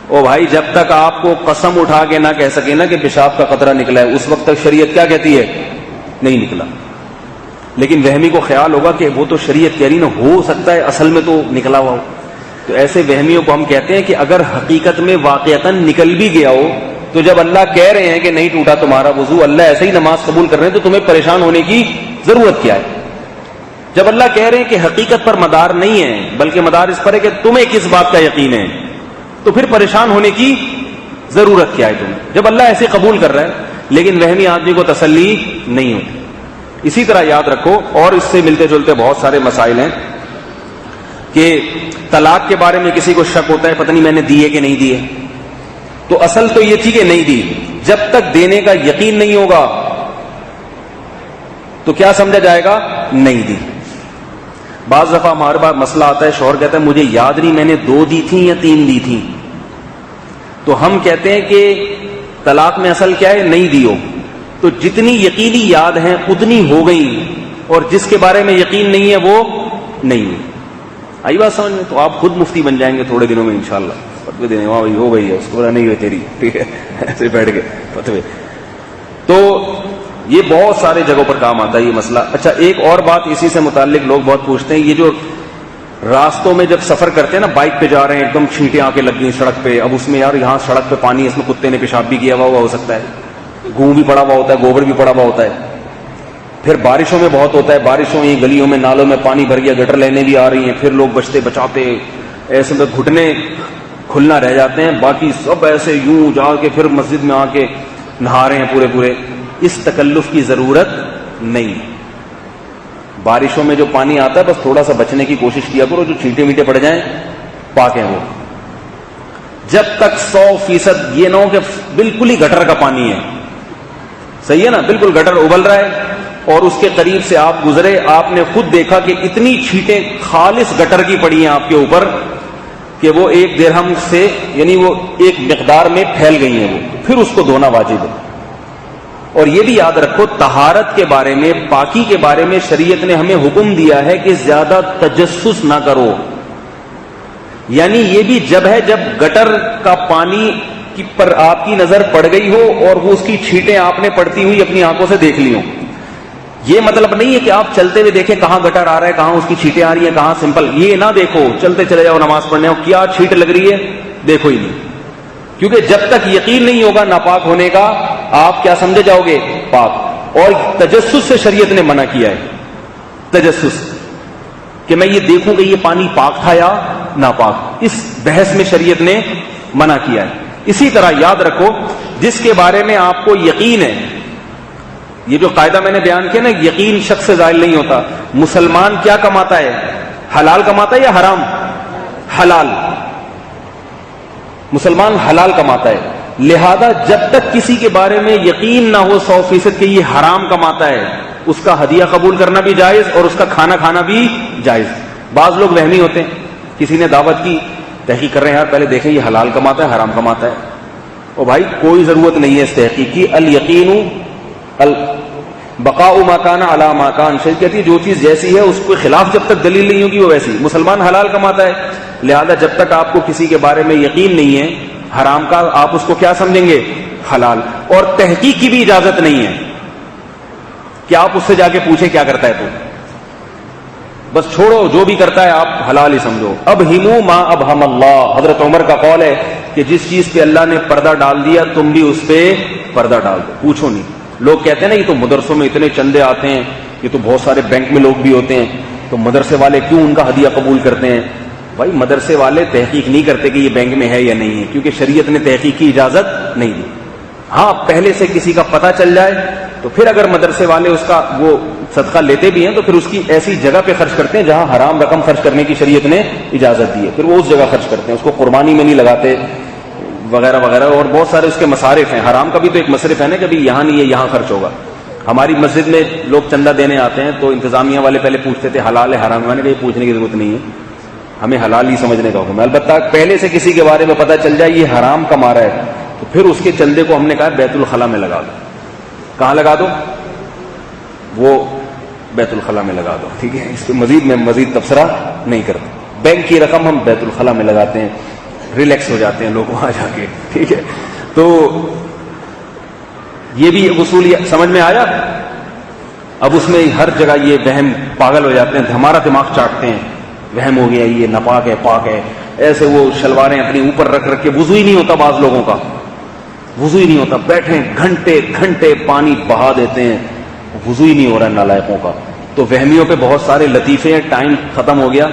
او بھائی, جب تک آپ کو قسم اٹھا کے نہ کہہ سکے نا کہ پیشاب کا قطرہ نکلا ہے, اس وقت تک شریعت کیا کہتی ہے, نہیں نکلا. لیکن وہمی کو خیال ہوگا کہ وہ تو شریعت کہہ رہی نا, ہو سکتا ہے اصل میں تو نکلا ہوا ہو. تو ایسے وہمیوں کو ہم کہتے ہیں کہ اگر حقیقت میں واقعتاً نکل بھی گیا ہو, تو جب اللہ کہہ رہے ہیں کہ نہیں ٹوٹا تمہارا وضو, اللہ ایسے ہی نماز قبول کر رہے ہیں, تو تمہیں پریشان ہونے کی ضرورت کیا ہے. جب اللہ کہہ رہے ہیں کہ حقیقت پر مدار نہیں ہے بلکہ مدار اس پر ہے کہ تمہیں کس بات کا یقین ہے, تو پھر پریشان ہونے کی ضرورت کیا ہے تمہیں, جب اللہ ایسے قبول کر رہا ہے. لیکن وہمی آدمی کو تسلی نہیں ہوتی. اسی طرح یاد رکھو, اور اس سے ملتے جلتے بہت سارے مسائل ہیں, کہ طلاق کے بارے میں کسی کو شک ہوتا ہے پتہ نہیں میں نے دی ہے کہ نہیں دی ہے, تو اصل تو یہ تھی کہ نہیں دی. جب تک دینے کا یقین نہیں ہوگا تو کیا سمجھا جائے گا, نہیں دی. بعض دفعہ ہمارے پاس مسئلہ آتا ہے, شوہر کہتا ہے مجھے یاد نہیں میں نے 2 دی تھیں یا 3 دی تھیں, تو ہم کہتے ہیں کہ طلاق میں اصل کیا ہے, نہیں دی ہو. تو جتنی یقینی یاد ہیں اتنی ہو گئی, اور جس کے بارے میں یقین نہیں ہے وہ نہیں ہوئی. آئی بات سمجھ میں؟ تو آپ خود مفتی بن جائیں گے تھوڑے دنوں میں انشاءاللہ. فتوے دینے وہاں ہو گئی ہے, اس کو نہیں ہوئی تیری, ٹھیک ہے, ایسے بیٹھ کے فتوے. تو یہ بہت سارے جگہوں پر کام آتا ہے یہ مسئلہ. اچھا, ایک اور بات اسی سے متعلق لوگ بہت پوچھتے ہیں, یہ جو راستوں میں جب سفر کرتے ہیں نا, بائک پہ جا رہے ہیں, ایک دم چھینٹیں آ کے لگ گئی سڑک پہ, اب اس میں یار یہاں سڑک پہ پانی, اس میں کتے نے پیشاب بھی کیا ہوا ہو سکتا ہے, گوں بھی پڑا ہوا ہوتا ہے, گوبر بھی پڑا ہوا ہوتا ہے. پھر بارشوں میں بہت ہوتا ہے, بارشوں میں گلیوں میں نالوں میں پانی بھر گیا, گٹر لینے بھی آ رہی ہیں, پھر لوگ بچتے بچاتے ایسے میں گھٹنے کھلنا رہ جاتے ہیں, باقی سب ایسے یوں جا کے پھر مسجد میں آ کے نہا رہے ہیں پورے. اس تکلف کی ضرورت نہیں. بارشوں میں جو پانی آتا ہے بس تھوڑا سا بچنے کی کوشش کیا کرو, جو چھینٹے میٹے پڑ جائیں پاک ہیں وہ. جب تک 100% یہ نہ ہو کہ بالکل ہی گٹر کا پانی ہے, صحیح ہے نا, بالکل گٹر ابل رہا ہے, اور اس کے قریب سے آپ گزرے, آپ نے خود دیکھا کہ اتنی چھینٹیں خالص گٹر کی پڑی ہیں آپ کے اوپر کہ وہ 1 درہم سے, یعنی وہ ایک مقدار میں پھیل گئی ہیں, وہ پھر اس کو دھونا واجب ہے. اور یہ بھی یاد رکھو, طہارت کے بارے میں, پاکی کے بارے میں شریعت نے ہمیں حکم دیا ہے کہ زیادہ تجسس نہ کرو. یعنی یہ بھی جب ہے جب گٹر کا پانی پر آپ کی نظر پڑ گئی ہو اور وہ اس کی چھینٹیں آپ نے پڑتی ہوئی اپنی آنکھوں سے دیکھ لی ہوں. یہ مطلب نہیں ہے کہ آپ چلتے ہوئے دیکھیں کہاں گٹر آ رہا ہے, کہاں اس کی چھینٹیں آ رہی ہیں, کہاں سمپل, یہ نہ دیکھو, چلتے چلے جاؤ نماز پڑھنے, اور کیا چھینٹ لگ رہی ہے دیکھو ہی نہیں. کیونکہ جب تک یقین نہیں ہوگا ناپاک ہونے کا, آپ کیا سمجھے جاؤ گے, پاک. اور تجسس سے شریعت نے منع کیا ہے, تجسس. کہ میں یہ دیکھوں کہ یہ پانی پاک تھا یا ناپاک. اس بحث میں شریعت نے منع کیا ہے. اسی طرح یاد رکھو جس کے بارے میں آپ کو یقین ہے, یہ جو قاعدہ میں نے بیان کیا نا, یقین شخص سے زائل نہیں ہوتا. مسلمان کیا کماتا ہے؟ حلال کماتا ہے یا حرام؟ حلال. مسلمان حلال کماتا ہے. لہذا جب تک کسی کے بارے میں یقین نہ ہو 100% کہ یہ حرام کماتا ہے, اس کا ہدیہ قبول کرنا بھی جائز اور اس کا کھانا کھانا بھی جائز. بعض لوگ وہمی ہوتے ہیں, کسی نے دعوت کی, تحقیق کر رہے ہیں, یار پہلے دیکھیں یہ حلال کماتا ہے حرام کماتا ہے. اور بھائی کوئی ضرورت نہیں ہے اس تحقیق کی. الیقین بقاء ما کان علی ما کان. شریعت کہتی ہے جو چیز جیسی ہے اس کے خلاف جب تک دلیل نہیں ہوگی وہ ویسی. مسلمان حلال کماتا ہے, لہذا جب تک آپ کو کسی کے بارے میں یقین نہیں ہے حرام کا, آپ اس کو کیا سمجھیں گے؟ حلال. اور تحقیق کی بھی اجازت نہیں ہے کہ آپ اس سے جا کے پوچھیں کیا کرتا ہے تو, بس چھوڑو جو بھی کرتا ہے آپ حلال ہی سمجھو. اب ہمو ما ابہم اللہ. حضرت عمر کا قول ہے کہ جس چیز پہ اللہ نے پردہ ڈال دیا تم بھی اس پہ پردہ ڈال دو, پوچھو نہیں. لوگ کہتے ہیں نا یہ تو مدرسوں میں اتنے چندے آتے ہیں, یہ تو بہت سارے بینک میں لوگ بھی ہوتے ہیں, تو مدرسے والے کیوں ان کا ہدیہ قبول کرتے ہیں؟ بھائی مدرسے والے تحقیق نہیں کرتے کہ یہ بینک میں ہے یا نہیں ہے, کیونکہ شریعت نے تحقیق کی اجازت نہیں دی. ہاں پہلے سے کسی کا پتہ چل جائے تو پھر اگر مدرسے والے اس کا وہ صدقہ لیتے بھی ہیں تو پھر اس کی ایسی جگہ پہ خرچ کرتے ہیں جہاں حرام رقم خرچ کرنے کی شریعت نے اجازت دی ہے, پھر وہ اس جگہ خرچ کرتے ہیں, اس کو قربانی میں نہیں لگاتے وغیرہ وغیرہ. اور بہت سارے اس کے مصارف ہیں. حرام کا بھی تو ایک مصرف ہے نا کہ ابھی یہاں نہیں ہے یہاں خرچ ہوگا. ہماری مسجد میں لوگ چندہ دینے آتے ہیں تو انتظامیہ والے پہلے پوچھتے تھے حلال ہے حرام ہے, میں نے کہا یہ پوچھنے کی ضرورت نہیں ہے, ہمیں حلال ہی سمجھنے کا حکم ہے. البتہ پہلے سے کسی کے بارے میں پتہ چل جائے یہ حرام کما رہا ہے تو پھر اس کے چندے کو ہم نے کہا بیت الخلا میں لگا دو. کہاں لگا دو؟ وہ بیت الخلا میں لگا دو. ٹھیک ہے, اس پہ مزید تبصرہ نہیں کرتے. بینک کی رقم ہم بیت الخلا میں لگاتے ہیں, ریلیکس ہو جاتے ہیں لوگ وہاں جا کے. ٹھیک ہے, تو یہ بھی اصول سمجھ میں آیا. اب اس میں ہر جگہ یہ وہم پاگل ہو جاتے ہیں, ہمارا دماغ چاٹتے ہیں, وہم ہو گیا یہ ناپاک ہے پاک ہے. ایسے وہ شلواریں اپنی اوپر رکھ رکھ کے, وضو ہی نہیں ہوتا بعض لوگوں کا, وضو ہی نہیں ہوتا, بیٹھے گھنٹے گھنٹے پانی بہا دیتے ہیں, وضو ہی نہیں ہو رہا ہے نالائقوں کا. تو وہمیوں پہ بہت سارے لطیفے ہیں. ٹائم ختم ہو گیا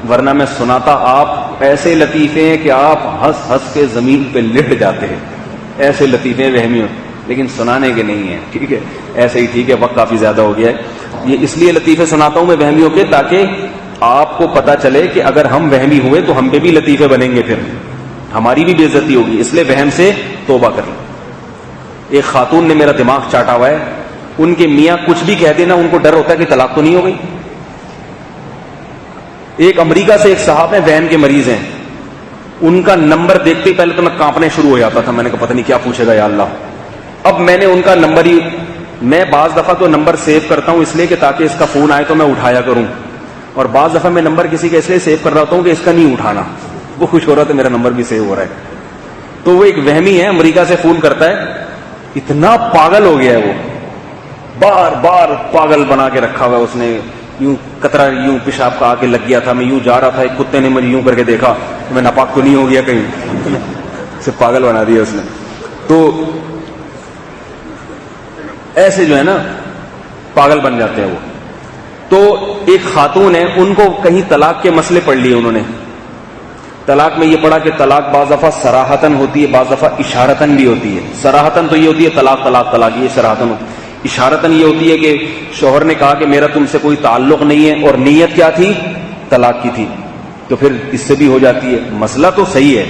ورنہ میں سناتا, آپ ایسے لطیفے ہیں کہ آپ ہنس ہنس کے زمین پہ لٹ جاتے ہیں. ایسے لطیفے ہیں وہمیوں, لیکن سنانے کے نہیں ہیں. ٹھیک ہے, ایسے ہی ٹھیک ہے, وقت کافی زیادہ ہو گیا ہے. یہ اس لیے لطیفے سناتا ہوں میں وہمیوں کے, تاکہ آپ کو پتا چلے کہ اگر ہم وہمی ہوئے تو ہم پہ بھی لطیفے بنیں گے, پھر ہماری بھی بے عزتی ہوگی. اس لیے وہم سے توبہ کر لیں. ایک خاتون نے میرا دماغ چاٹا ہوا ہے, ان کے میاں کچھ بھی کہہ دینا ان کو ڈر ہوتا ہے کہ طلاق تو نہیں ہو گئی. ایک امریکہ سے ایک صاحب ہیں, وہم کے مریض ہیں, ان کا نمبر دیکھتے ہی پہلے تو میں کانپنے شروع ہو جاتا تھا. میں نے کہا پتہ نہیں کیا پوچھے گا یا اللہ. اب میں نے ان کا نمبر ہی, میں بعض دفعہ تو نمبر سیو کرتا ہوں اس لیے کہ تاکہ اس کا فون آئے تو میں اٹھایا کروں, اور بعض دفعہ میں نمبر کسی کا اس لیے سیو کر رہا ہوں کہ اس کا نہیں اٹھانا. وہ خوش ہو رہا تھا میرا نمبر بھی سیو ہو رہا ہے. تو وہ ایک وہمی ہے, امریکہ سے فون کرتا ہے, اتنا پاگل ہو گیا ہے وہ, بار بار پاگل بنا کے رکھا ہوا ہے اس نے. یوں قطرہ یوں پیشاب کا آ کے لگ گیا تھا, میں یوں جا رہا تھا, ایک کتے نے مجھے یوں کر کے دیکھا, میں ناپاک تو نہیں ہو گیا کہیں, اسے پاگل بنا دیا اس نے. تو ایسے جو ہے نا پاگل بن جاتے ہیں وہ. تو ایک خاتون ہے, ان کو کہیں طلاق کے مسئلے پڑھ لیے انہوں نے. طلاق میں یہ پڑھا کہ طلاق بعض دفعہ صراحتاً ہوتی ہے, بعض دفعہ اشارتاً بھی ہوتی ہے. صراحتاً تو یہ ہوتی ہے طلاق طلاق طلاق, یہ صراحتاً ہوتی ہے. اشارتاً یہ ہوتی ہے کہ شوہر نے کہا کہ میرا تم سے کوئی تعلق نہیں ہے, اور نیت کیا تھی؟ طلاق کی تھی, تو پھر اس سے بھی ہو جاتی ہے. مسئلہ تو صحیح ہے,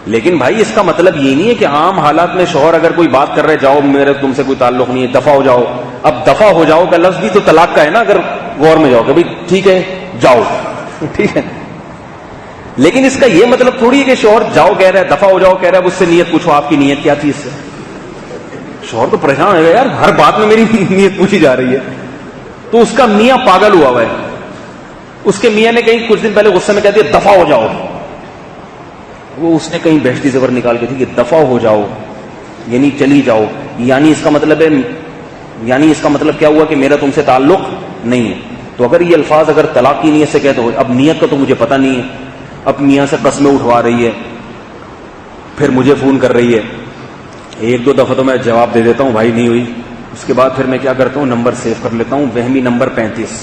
لیکن بھائی اس کا مطلب یہ نہیں ہے کہ عام حالات میں شوہر اگر کوئی بات کر رہے, جاؤ میرے تم سے کوئی تعلق نہیں ہے, دفع ہو جاؤ. اب دفع ہو جاؤ کا لفظ بھی تو طلاق کا ہے نا, اگر غور میں جاؤ کہ بھائی ٹھیک ہے جاؤ, ٹھیک ہے. لیکن اس کا یہ مطلب تھوڑی ہے کہ شوہر جاؤ کہہ رہا ہے, دفع ہو جاؤ کہہ رہا ہے, اس سے نیت پوچھو آپ کی نیت کیا تھی. اس سے شوہر تو پریشان ہے, یار ہر بات میں میری نیت پوچھی جا رہی ہے. تو اس کا میاں پاگل ہوا ہوا ہے. اس کے میاں نے کہیں کچھ دن پہلے غصے میں کہہ دیا دفع ہو جاؤ. وہ اس نے کہیں بہشتی زبر نکال کے تھی کہ دفع ہو جاؤ یعنی چلی جاؤ, یعنی اس کا مطلب ہے, یعنی اس کا مطلب کیا ہوا کہ میرا تم سے تعلق نہیں ہے. تو اگر یہ الفاظ اگر طلاق کی نیت سے کہتے ہو, اب نیت کا تو مجھے پتہ نہیں ہے, اب میاں سے قسمیں اٹھوا رہی ہے, پھر مجھے فون کر رہی ہے. ایک دو دفعہ تو میں جواب دے دیتا ہوں بھائی نہیں ہوئی, اس کے بعد پھر میں کیا کرتا ہوں نمبر سیو کر لیتا ہوں, وہمی نمبر 35.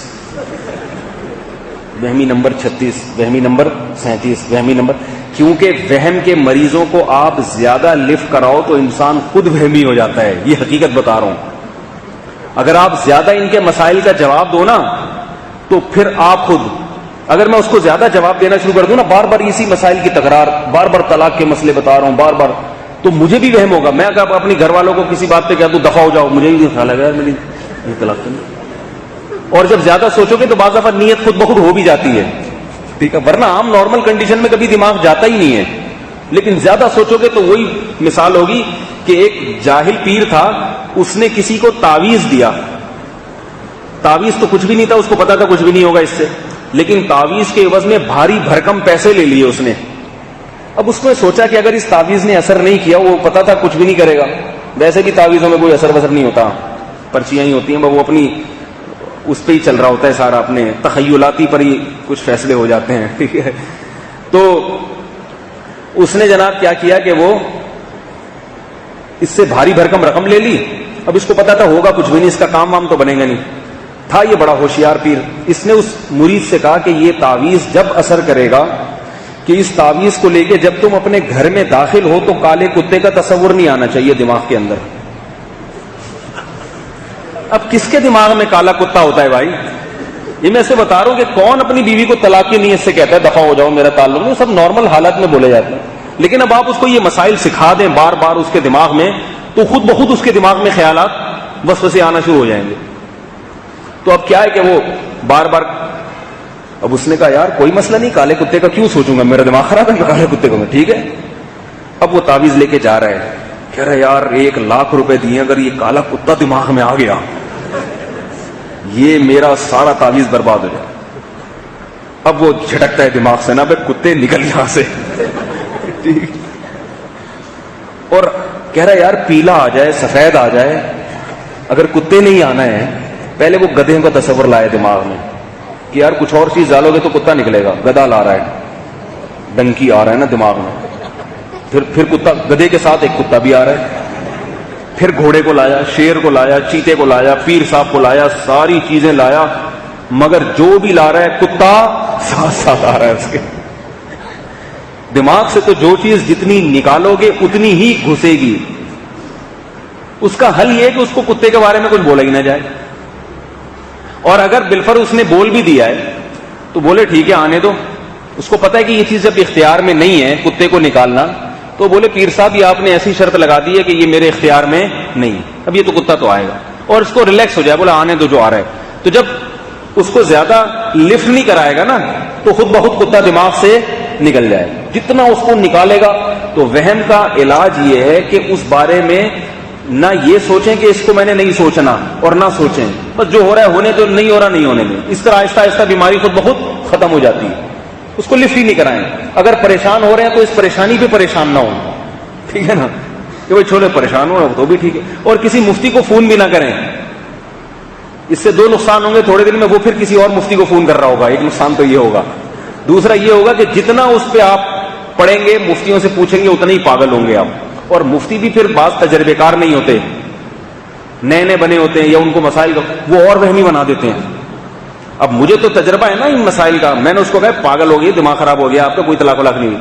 وہمی نمبر 36، وہمی نمبر 37، وہمی نمبر. کیونکہ وہم کے مریضوں کو آپ زیادہ لفٹ کراؤ تو انسان خود وہمی ہو جاتا ہے. یہ حقیقت بتا رہا ہوں. اگر آپ زیادہ ان کے مسائل کا جواب دو نا تو پھر آپ خود، اگر میں اس کو زیادہ جواب دینا شروع کر دوں نا، بار بار اسی مسائل کی تکرار، بار بار طلاق کے مسئلے بتا رہا ہوں بار بار، تو مجھے بھی وہم ہوگا. میں اگر اپنی گھر والوں کو کسی بات پہ کہہ دوں دفع ہو جاؤ، مجھے بھی خیال ہے یار میری یہ طلاق کرنا. اور جب زیادہ سوچو گے تو بعض دفعہ نیت خود بخود ہو بھی جاتی ہے، ٹھیک ہے. ورنہ عام نارمل کنڈیشن میں کبھی دماغ جاتا ہی نہیں ہے، لیکن زیادہ سوچو گے تو وہی مثال ہوگی کہ ایک جاہل پیر تھا، اس نے کسی کو تعویذ دیا. تعویذ تو کچھ بھی نہیں تھا، اس کو پتا تھا کچھ بھی نہیں ہوگا اس سے، لیکن تعویذ کے عوض میں بھاری بھرکم پیسے لے لیے اس نے. اب اس نے سوچا کہ اگر اس تعویذ نے اثر نہیں کیا، وہ پتا تھا کچھ بھی نہیں کرے گا، ویسے بھی تعویذوں میں کوئی اثر وثر نہیں ہوتا، پرچیاں ہی ہوتی ہیں، وہ اپنی اس پہ ہی چل رہا ہوتا ہے سارا، اپنے تخیلاتی پر ہی کچھ فیصلے ہو جاتے ہیں، ٹھیک ہے. تو اس نے جناب کیا کیا کہ وہ اس سے بھاری بھرکم رقم لے لی. اب اس کو پتا تھا ہوگا کچھ بھی نہیں، اس کا کام وام تو بنے گا نہیں. تھا یہ بڑا ہوشیار پیر. اس نے اس مرید سے کہا کہ یہ تعویذ جب اثر کرے گا کہ اس تعویذ کو لے کے جب تم اپنے گھر میں داخل ہو تو کالے کتے کا تصور نہیں آنا چاہیے دماغ کے اندر. اب کس کے دماغ میں کالا کتا ہوتا ہے بھائی؟ یہ میں سے بتا رہا ہوں کہ کون اپنی بیوی کو طلاق کی نیت سے کہتا ہے دفع ہو جاؤ میرا تعلق نہیں. سب نارمل حالت میں بولے جاتے ہیں. لیکن اب آپ اس کو یہ مسائل سکھا دیں بار بار اس کے دماغ میں، تو خود بخود اس کے دماغ میں خیالات وسوسے آنا شروع ہو جائیں گے. تو اب کیا ہے کہ وہ بار بار، اب اس نے کہا یار کوئی مسئلہ نہیں، کالے کتے کا کیوں سوچوں گا، میرا دماغ خراب ہے کالے کتے کو میں، ٹھیک ہے. اب وہ تعویذ لے کے جا رہا ہے، کہہ رہا یار 1,00,000 روپے دیے، اگر یہ کالا کتا دماغ میں آ گیا یہ میرا سارا تعویذ برباد ہو جائے. اب وہ جھٹکتا ہے دماغ سے نا، بے کتے نکل یہاں سے. اور کہہ رہا یار پیلا آ جائے، سفید آ جائے، اگر کتے نہیں آنا ہے. پہلے وہ گدھے کا تصور لائے دماغ میں کہ یار کچھ اور چیز ڈالو گے تو کتا نکلے گا، گدھا لا رہا ہے، ڈنکی آ رہا ہے نا دماغ میں. پھر کتا، گدھے کے ساتھ ایک کتا بھی آ رہا ہے. پھر گھوڑے کو لایا، شیر کو لایا، چیتے کو لایا، پیر صاحب کو لایا، ساری چیزیں لایا، مگر جو بھی لا رہا ہے کتا ساتھ ساتھ آ رہا ہے اس کے دماغ سے. تو جو چیز جتنی نکالو گے اتنی ہی گھسے گی. اس کا حل یہ ہے کہ اس کو کتے کے بارے میں کچھ بولا ہی نہ جائے. اور اگر بالفر اس نے بول بھی دیا ہے تو بولے ٹھیک ہے آنے دو. اس کو پتا ہے کہ یہ چیز جب اختیار میں نہیں ہے کتے کو نکالنا، تو بولے پیر صاحب یہ آپ نے ایسی شرط لگا دی ہے کہ یہ میرے اختیار میں نہیں، اب یہ تو کتا تو آئے گا. اور اس کو ریلیکس ہو جائے، بولا آنے دو جو آ رہا ہے. تو جب اس کو زیادہ لفٹ نہیں کرائے گا نا تو خود بخود کتا دماغ سے نکل جائے. جتنا اس کو نکالے گا. تو وہم کا علاج یہ ہے کہ اس بارے میں نہ یہ سوچیں کہ اس کو میں نے نہیں سوچنا، اور نہ سوچیں بس جو ہو رہا ہے ہونے تو، نہیں ہو رہا نہیں ہونے دیں. اس طرح آہستہ آہستہ بیماری خود بخود ختم ہو جاتی ہے. اس کو لفٹ ہی نہیں کرائیں. اگر پریشان ہو رہے ہیں تو اس پریشانی پہ پریشان نہ ہو، ٹھیک ہے نا، کہ بھائی چھوڑے پریشان ہو رہا ہو تو بھی ٹھیک ہے. اور کسی مفتی کو فون بھی نہ کریں. اس سے دو نقصان ہوں گے. تھوڑے دن میں وہ پھر کسی اور مفتی کو فون کر رہا ہوگا. ایک نقصان تو یہ ہوگا. دوسرا یہ ہوگا کہ جتنا اس پہ آپ پڑھیں گے، مفتیوں سے پوچھیں گے، اتنے ہی پاگل ہوں گے آپ. اور مفتی بھی پھر بعض تجربے کار نہیں ہوتے، نئے نئے بنے ہوتے ہیں، یا ان کو مسائل وہ اور وہمی بنا دیتے ہیں. اب مجھے تو تجربہ ہے نا ان مسائل کا. میں نے اس کو کہا پاگل ہو گیا، دماغ خراب ہو گیا آپ کا، کوئی طلاق ولاق نہیں.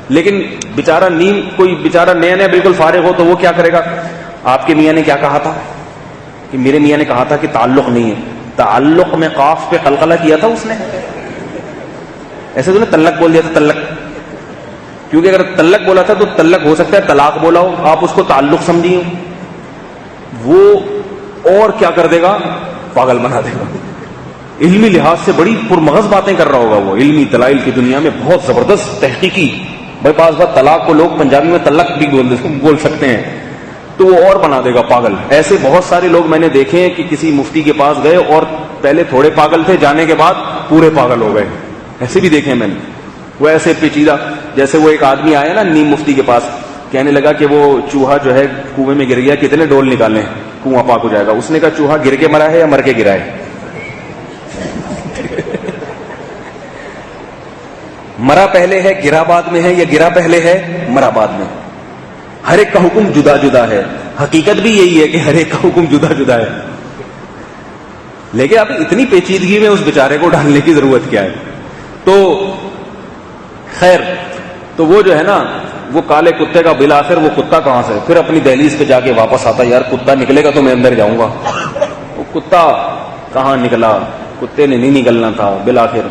لیکن بیچارہ کوئی بیچارہ نیا نیا بالکل فارغ ہو تو وہ کیا کرے گا؟ آپ کے میاں نے کیا کہا تھا؟ کہ میرے میاں نے کہا تھا کہ تعلق نہیں ہے. تعلق میں قاف پہ قلقلہ کیا تھا اس نے. ایسے تو نے تلق بول دیا تھا، تلق، کیونکہ اگر تلق بولا تھا تو تلق ہو سکتا ہے طلاق بولا ہو، آپ اس کو تعلق سمجھیے. وہ اور کیا کر دے گا؟ پاگل بنا دے گا. علمی لحاظ سے بڑی پرمغز باتیں کر رہا ہوگا وہ، علمی دلائل کی دنیا میں بہت زبردست تحقیقی. بھائی بعض بات طلاق کو لوگ پنجابی میں تلق بھی بول سکتے ہیں، تو وہ اور بنا دے گا پاگل. ایسے بہت سارے لوگ میں نے دیکھے ہیں کہ کسی مفتی کے پاس گئے اور پہلے تھوڑے پاگل تھے، جانے کے بعد پورے پاگل ہو گئے. ایسے بھی دیکھے میں نے. وہ ایسے پیچیدہ، جیسے وہ ایک آدمی آیا نا نیم مفتی کے پاس، کہنے لگا کہ وہ چوہا جو ہے کنویں میں گر گیا، کتنے ڈول نکالنے کنواں پاک ہو جائے گا. اس نے کہا چوہا گر کے مرا ہے یا مر کے گرا ہے؟ مرا پہلے ہے گرا بعد میں ہے، یا گرا پہلے ہے مرا بعد میں؟ ہر ایک کا حکم جدا جدا ہے. حقیقت بھی یہی ہے کہ ہر ایک کا حکم جدا جدا ہے. لیکن اب اتنی پیچیدگی میں اس بیچارے کو ڈالنے کی ضرورت کیا ہے؟ تو خیر، تو وہ جو ہے نا وہ کالے کتے کا بالآخر وہ کتا کہاں سے، پھر اپنی دہلیز پہ جا کے واپس آتا، یار کتا نکلے گا تو میں اندر جاؤں گا. وہ کتا کہاں نکلا، کتے نے نہیں نکلنا تھا. بالآخر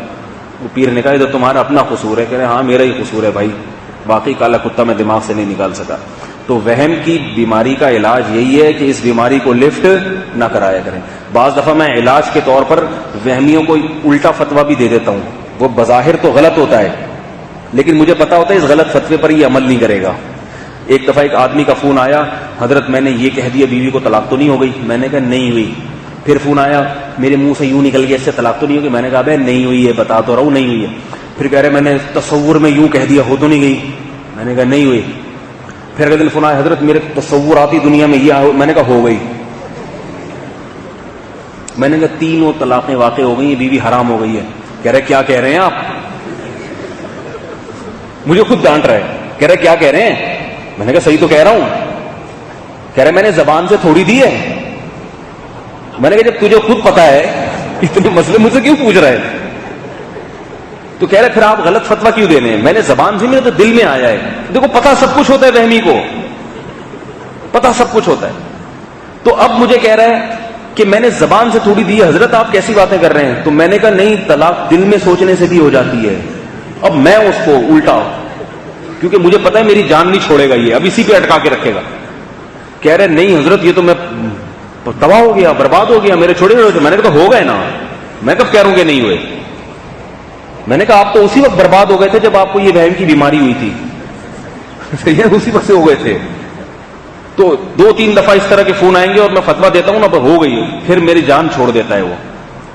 وہ پیر نے کہا یہ تو تمہارا اپنا قصور ہے. کہہ رہے ہاں میرا ہی قصور ہے بھائی، باقی کالا کتا میں دماغ سے نہیں نکال سکا. تو وہم کی بیماری کا علاج یہی ہے کہ اس بیماری کو لفٹ نہ کرایا کریں. بعض دفعہ میں علاج کے طور پر وہمیوں کو الٹا فتویٰ بھی دے دیتا ہوں. وہ بظاہر تو غلط ہوتا ہے لیکن مجھے پتا ہوتا ہے اس غلط فتوے پر یہ عمل نہیں کرے گا. ایک دفعہ ایک آدمی کا فون آیا، حضرت میں نے یہ کہہ دیا بیوی کو طلاق تو نہیں ہو گئی؟ میں نے کہا نہیں ہوئی. پھر فون آیا، میرے منہ سے یوں نکل گیا اس سے طلاق تو نہیں ہوگی؟ میں نے کہا بھائی نہیں ہوئی ہے، بتا تو رہا ہوں نہیں ہوئی ہے. پھر کہہ رہے میں نے تصور میں یوں کہہ دیا، ہو تو نہیں گئی؟ میں نے کہا نہیں ہوئی. پھر اگلے دن فون آیا، حضرت میرے تصوراتی دنیا میں یہ، میں نے کہا ہو گئی. میں نے کہا تینوں طلاقیں واقع ہو گئی ہیں، بیوی حرام ہو گئی ہے. کہہ رہے کیا کہہ رہے ہیں آپ؟ مجھے خود ڈانٹ رہے، کہہ رہے کیا کہہ رہے ہیں؟ میں نے کہا صحیح تو کہہ رہا ہوں. کہہ رہے میں نے زبان سے تھوڑی دی ہے. میں نے کہا جب تجھے خود پتا ہے اتنے مسئلے مجھ سے کیوں پوچھ رہے ہیں؟ تو کہہ رہے پھر آپ غلط فتویٰ کیوں دے رہے ہیں؟ میں نے زبان سے، میرے تو دل میں آیا ہے. دیکھو پتا سب کچھ ہوتا ہے، وہمی کو پتا سب کچھ ہوتا ہے. تو اب مجھے کہہ رہا ہے کہ میں نے زبان سے تھوڑی دی ہے. حضرت آپ کیسی باتیں کر رہے ہیں؟ تو میں نے کہا نہیں، طلاق دل میں سوچنے سے بھی ہو جاتی ہے. اب میں اس کو الٹا، کیونکہ مجھے پتا ہے میری جان نہیں چھوڑے گا یہ، اب اسی پہ اٹکا کے رکھے گا. کہہ رہے نہیں حضرت یہ تو میں تباہ ہو گیا، برباد ہو گیا، میرے چھوڑے ہوئے. میں نے کہا ہو گئے نا، میں کب کہہ رہا ہوں کہ نہیں ہوئے؟ میں نے کہا آپ تو اسی وقت برباد ہو گئے تھے جب آپ کو یہ وہم کی بیماری ہوئی تھی. صحیح ہے، اسی وقت سے ہو گئے تھے. تو 2-3 دفعہ اس طرح کے فون آئیں گے اور میں فتویٰ دیتا ہوں نا ہو گئی، پھر میری جان چھوڑ دیتا ہے وہ.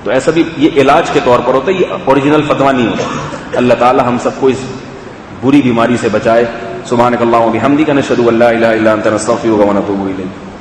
تو ایسا بھی یہ علاج کے طور پر ہوتا ہے، یہ اوریجنل فتویٰ نہیں ہوتا. اللہ تعالی ہم سب کو اس بری بیماری سے بچائے. سبحانک اللہم و بحمدک، نشہد ان لا الہ الا انت، نستغفرک و نتوب الیک.